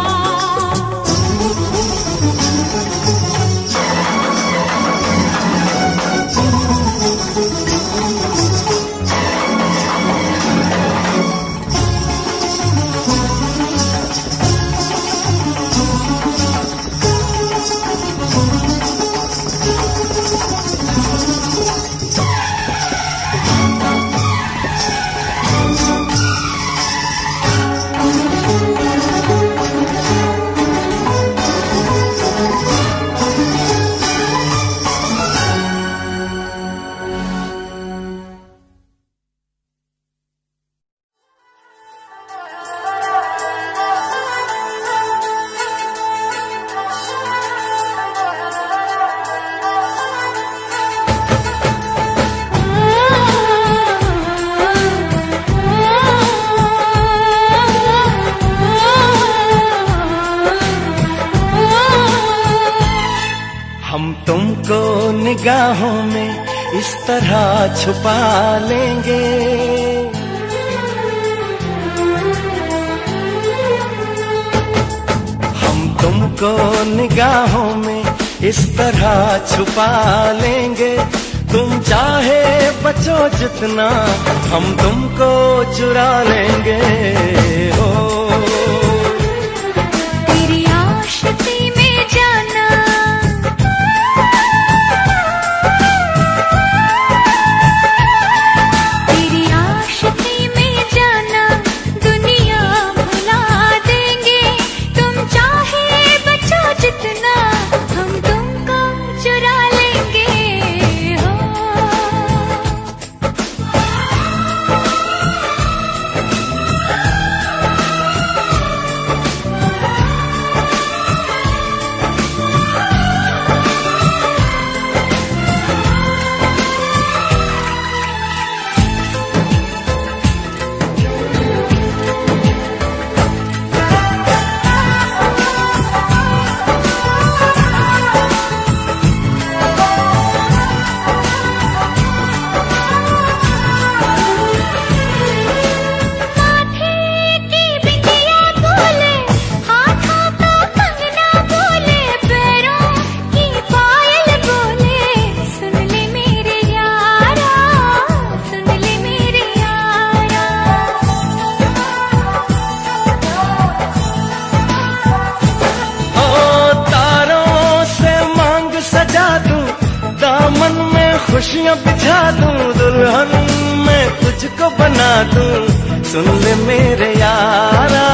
हम तुमको निगाहों में इस तरह छुपा लेंगे, हम तुमको निगाहों में इस तरह छुपा लेंगे। तुम चाहे बचो जितना, हम तुमको चुरा लेंगे। हो तेरी आशिकी में जाना, तेरी आशिकी में जाना दुनिया भुला देंगे। तुम चाहे बचो जितना, हम तुमको चुरा लेंगे। हो खुशियाँ बिछा दूं, दुल्हन मैं तुझको बना दूं। सुन ले मेरे यारा,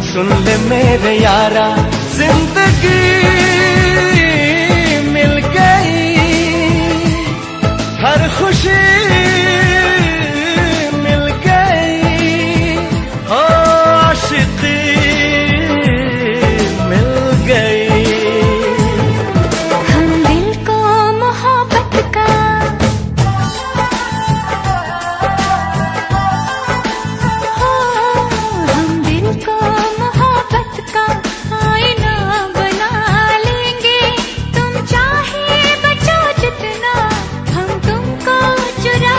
सुन ले मेरे यारा, जिंदगी मिल गई, हर खुशी मिल गई। हो आशिकी मिल गई। चुरा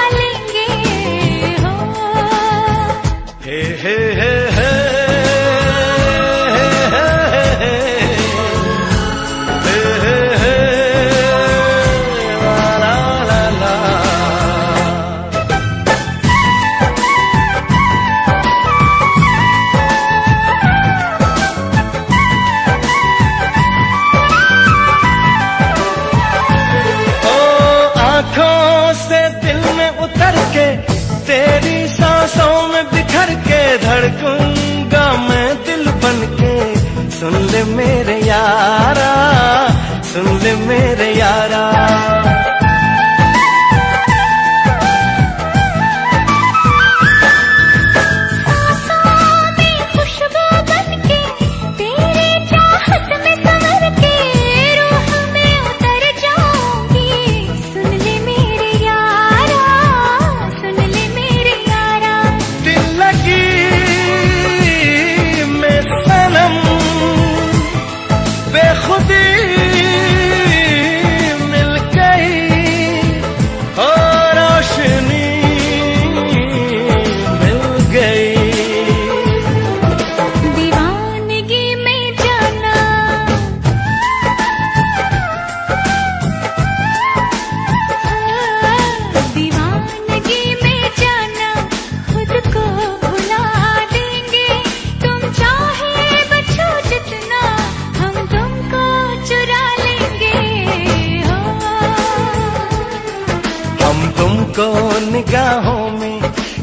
हम तुमको निगाहों में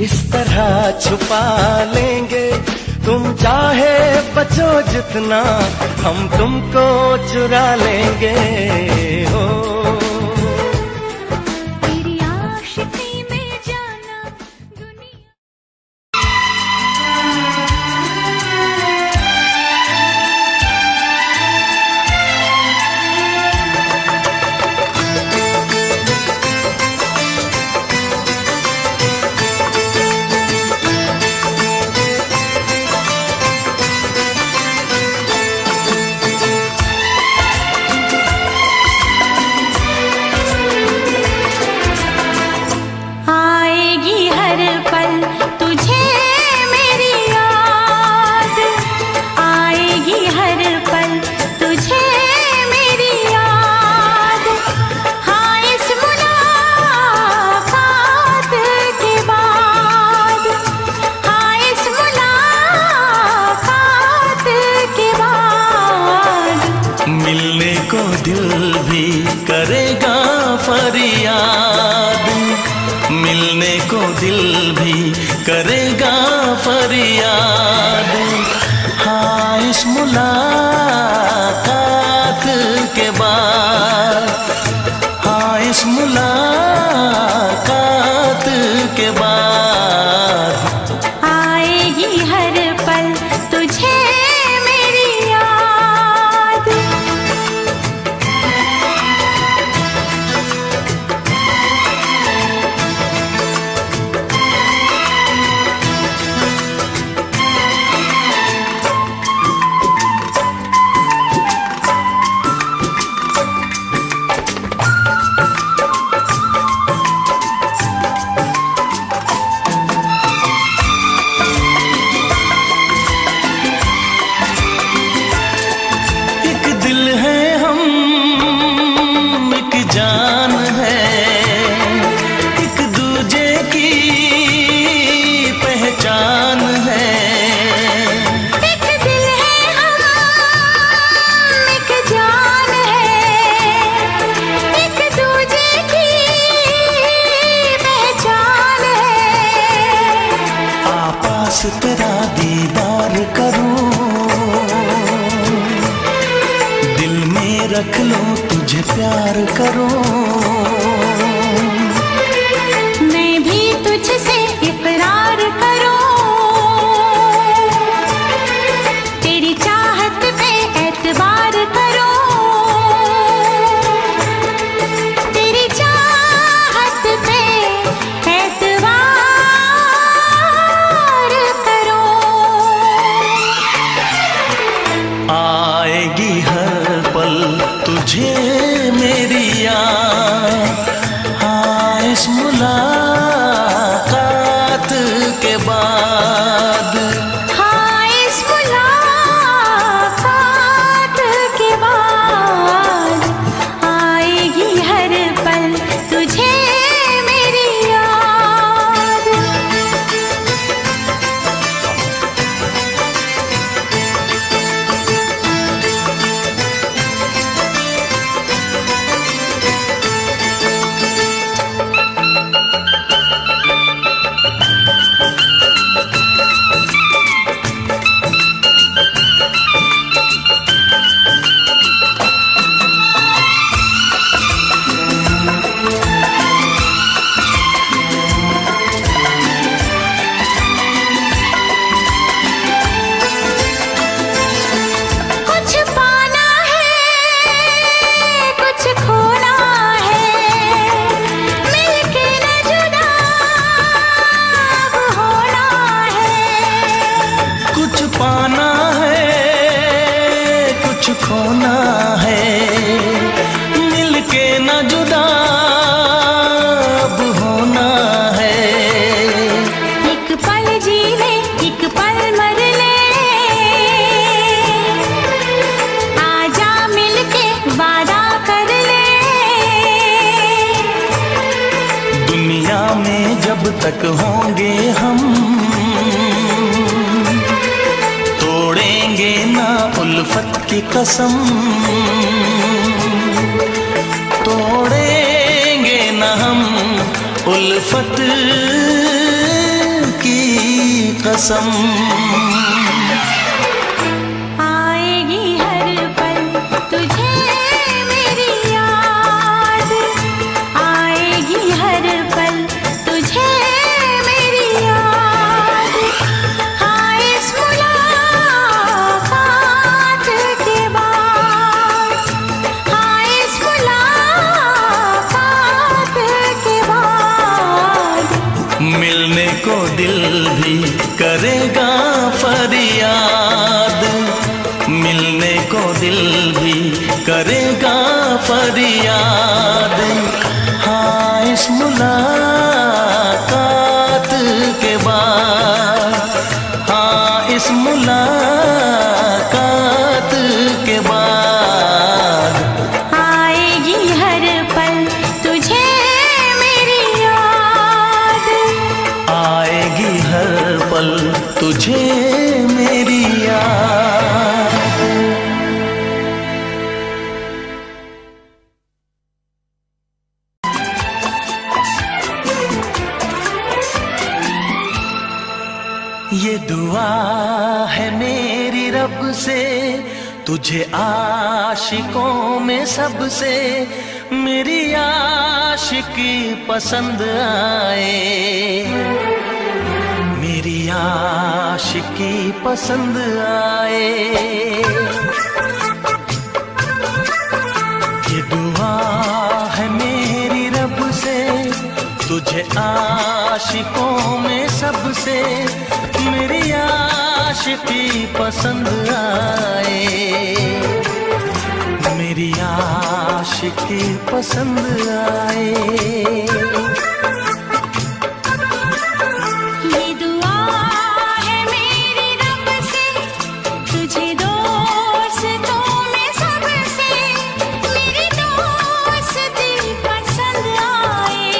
इस तरह छुपा लेंगे, तुम चाहे बचो जितना हम तुमको चुरा लेंगे। हो तेरी आशिकी में जाना दुनिया। आएगी हर पल तुझे मेरी याद, आएगी हर पल तुझे मेरी याद। हाँ इस मुलाकात के बाद, हाँ इस मुलाकात के बाद मिलने को दिल भी करेगा फरियाद, मिलने को दिल भी करेगा फरियाद। हाँ इस मुलाकात के बाद, हाँ इस मुलाकात के बाद आएगी हर पल तुझे मेरी याद। एक दिल है हम, एक जान है, एक दूजे की पहचान है। एक दिल है हम, एक जान है, एक दूजे की पहचान है। आपास तेरा दीदार करूं, दिल में रख लो तुझे प्यार करूं। मैं भी तुझसे इकरार करूं, तेरी चाहत पे एतबार करूं, तेरी चाहत पे एतबार करूं। आएगी हर पल तुझे मेरी याद, हाँ इस मुलाकात के बाद। हाँ इस मुलाकात के बाद आएगी हर पल तुझे मेरी याद। कुछ पाना है, कुछ खोना है, मिलके न जुदा अब होना है। कुछ पाना है, कुछ खोना है, मिलके न जुदा अब होना है। एक पल जी ले, एक पल मर ले, आजा मिलके वादा कर ले। दुनिया में जब तक होंगे हम, तोड़ेंगे ना उल्फत की कसम, तोड़ेंगे ना हम उल्फत की कसम। आएगी हर पल तुझे मेरी याद, आएगी हर पल तुझे मेरी याद। हाँ इस मुलाकात के बाद, हाँ इस मुलाकात के बाद मिलने को दिल भी करेगा फरियाद, मिलने को दिल भी करेगा फरियाद। हाँ इस मुलाकात के बाद, हाँ इस मुलाकात के बाद आएगी हर पल तुझे मेरी याद, आएगी हर पल तुझे मेरी याद। ये दुआ है मेरी रब से तुझे आशिकों में सबसे, मेरी आशिकी पसंद आए, मेरी आशिकी पसंद आए। ये दुआ है मेरी रब से तुझे आशिकों में सबसे, मेरी आशिकी पसंद आए, मेरी आशिकी पसंद आए। ये दुआ है मेरी रब से तुझे दोस्तों में सबसे, मेरी दोस्ती पसंद आए,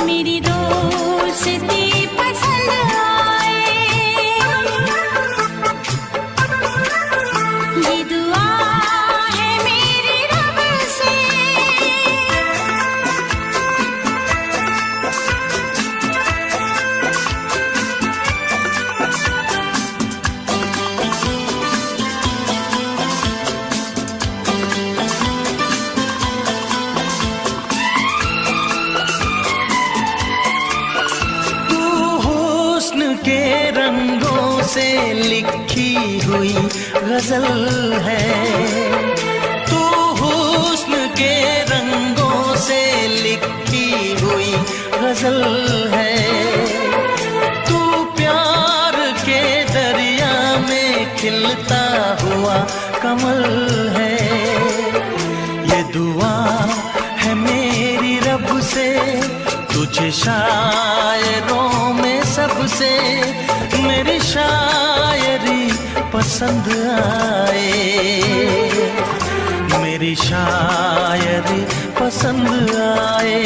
मेरी दोस्ती पसंद आए। ये दुआ है मेरी रब से। तू हुस्न के रंगों से लिखी हुई गजल है, तू हुस्न के रंगों से लिखी हुई गजल है। तू प्यार के दरिया में खिलता हुआ कमल है। ये दुआ है मेरी रब से तुझे शायरों में सबसे, मेरी शायरी पसंद आए, मेरी शायरी पसंद आए।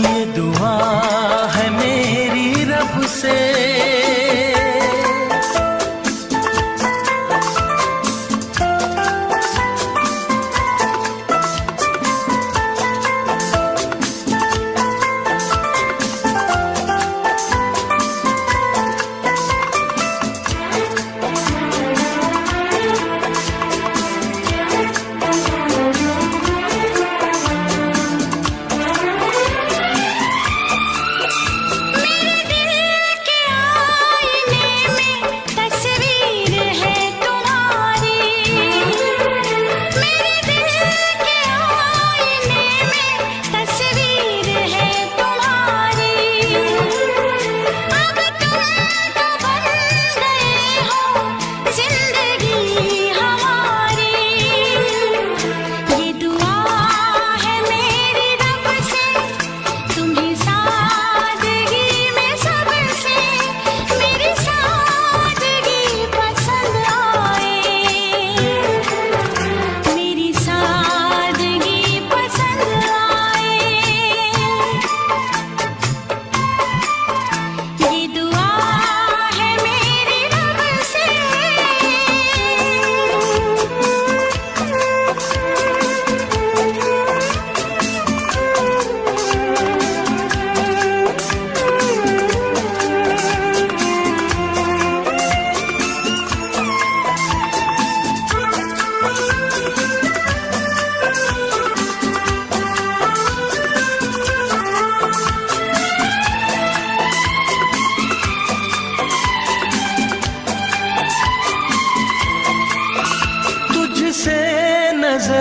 ये दुआ है मेरी रब से।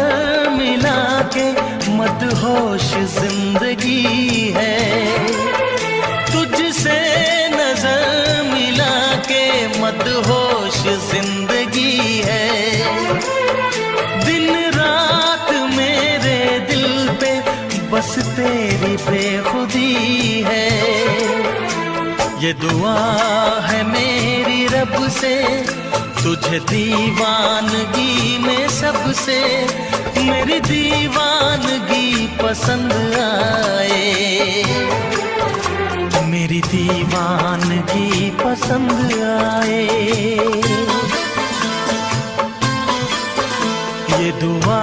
नजर मिला के मदहोश जिंदगी है, तुझसे नजर मिला के मदहोश जिंदगी है। दिन रात मेरे दिल पे बस तेरी बेखुदी है। ये दुआ है मेरी रब से, तुझे दीवानगी में सबसे मेरी दीवानगी पसंद आए, मेरी दीवानगी पसंद आए। ये दुआ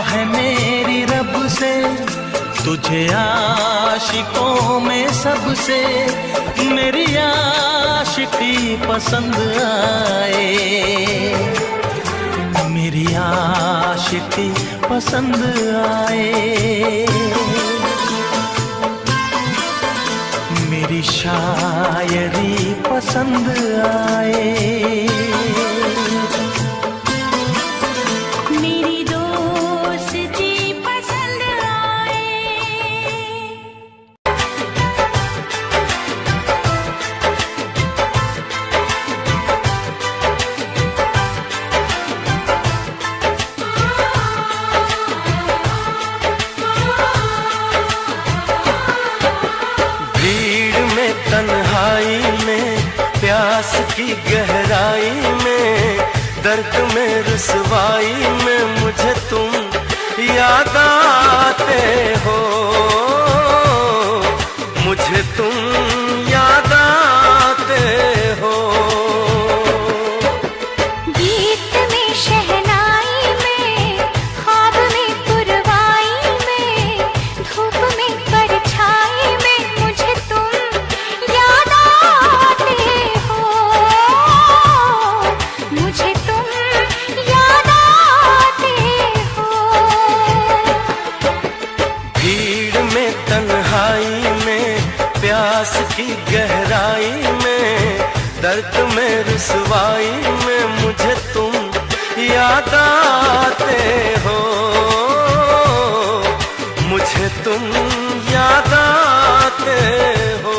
है मेरी रब से, तुझे आशिकों में सबसे मेरी आशिकी पसंद आए, मेरी आशिकी पसंद आए, मेरी शायरी पसंद आए। मेरी दोस्ती पसंद आए। भीड़ में तन्हाई में प्यास की गहराई में दर्द में रुसवाई में मुझे तुम याद आते हो, मुझे तुम याद आते हो। गीत में शहनाई में ख्वाब में पुरवाई में धूप में परछाई में मुझे तुम याद आते हो, मुझे तुम याद आते हो। भीड़ में तन्हाई में प्यास की गहराई में दर्द में रुसवाई में मुझे तुम याद आते हो, मुझे तुम याद आते हो।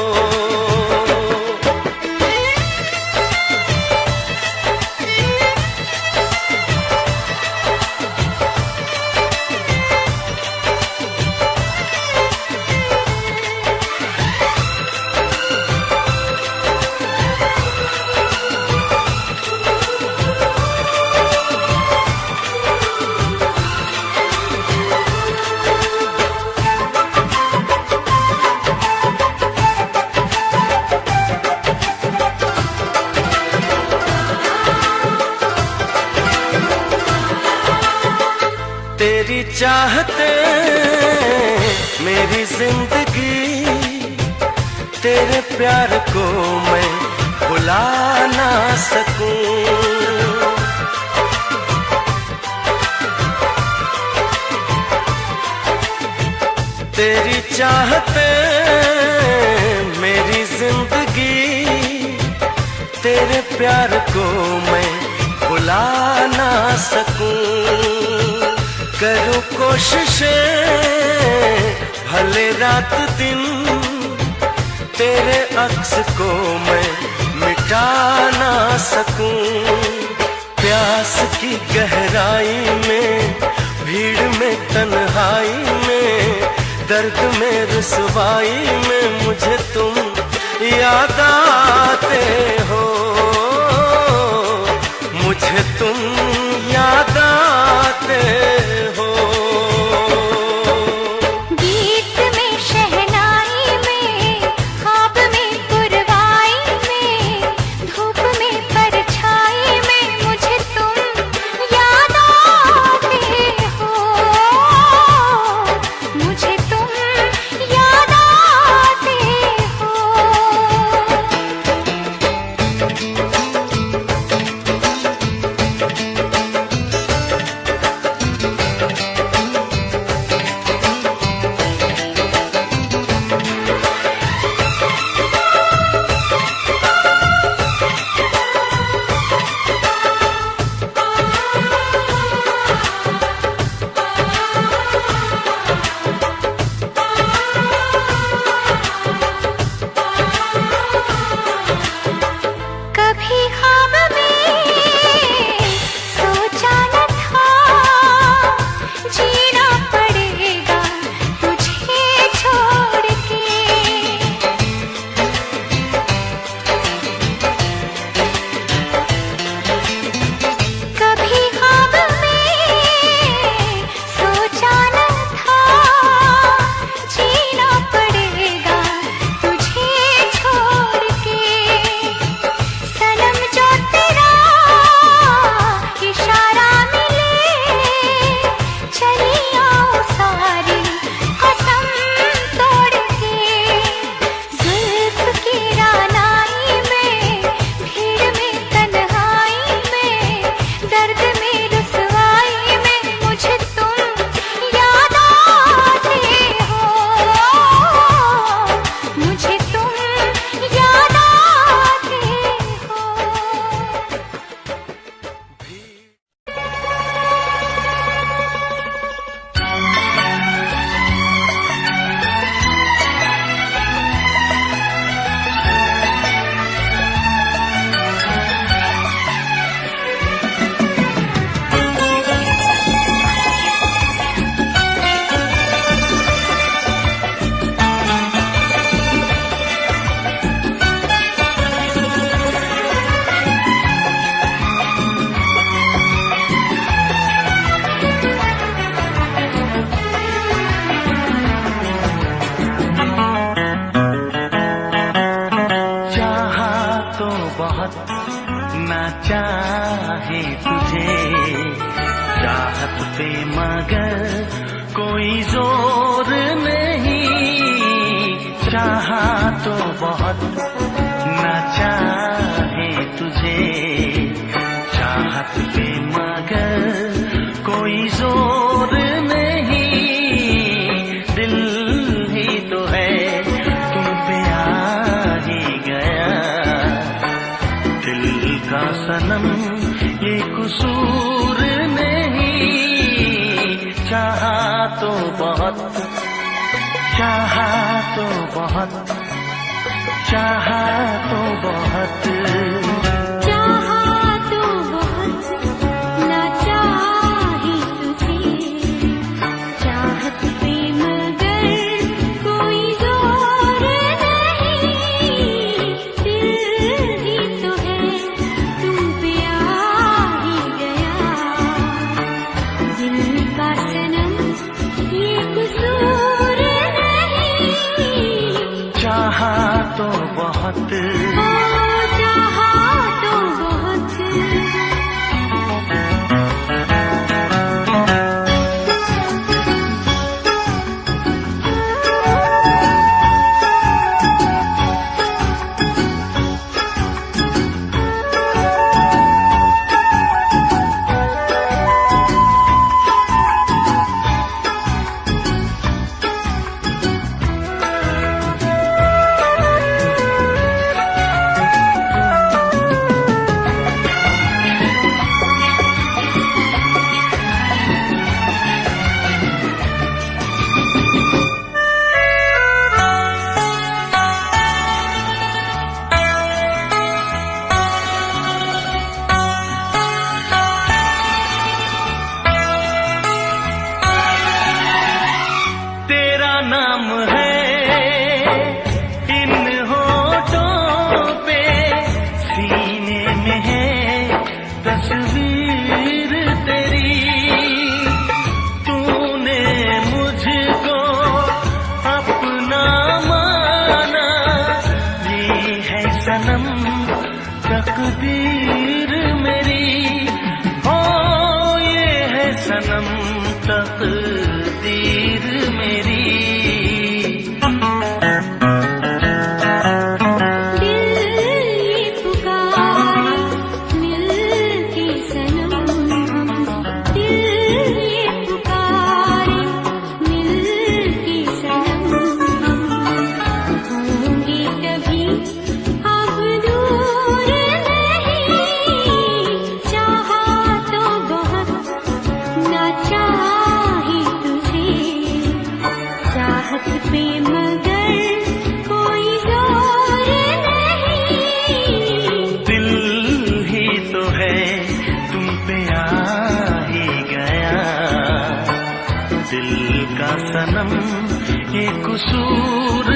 तेरी चाहते मेरी जिंदगी, तेरे प्यार को मैं भुला ना सकूं। तेरी चाहते मेरी जिंदगी, तेरे प्यार को मैं भुला ना सकूं। करूं कोशिशें भले रात दिन, तेरे अक्स को मैं मिटा ना सकूं। प्यास की गहराई में भीड़ में तन्हाई में दर्द में रुसवाई में मुझे तुम याद आते हो, मुझे तुम याद आते हो। गीत में शहनाई में ख्वाब में पुरवाई में धूप में परछाई में मुझे तुम याद आते हो, मुझे तुम याद आते हो। मगर कोई जोर नहीं, चाहा तो बहुत ना चाहे तुझे, चाहत पे मगर कोई जोर नहीं, दिल ही तो है तुम पे आ ही गया, दिल का सनम ये कसूर नहीं, चाहा तो बहुत, चाहा तो बहुत, चाहा तो बहुत, चाहा तो बहुत ना चाहे तुझे, चाहत पे मगर कोई जोर नहीं, दिल ही तो है तुम पे आ ही गया, दिल का सनम ये कसूर नहीं, चाहा तो बहुत, चाहा तो बहुत। तेरा नाम है इन होठों पे, सीने में है तस्वीर तेरी, तूने मुझको अपना माना, ये है सनम तकदीर मेरी, हो ये है सनम तकदीर मेरी, दिल ये पुकारे मिलके सनम हम, दिल ये पुकारे मिलके सनम हम, होंगे कभी अब दूर नहीं, चाहा तो बहुत ना चाहे तुझे, चाहत पे मगर कोई जोर नहीं, दिल ही तो है तुम पे आ ही गया, दिल का सनम ये कसूर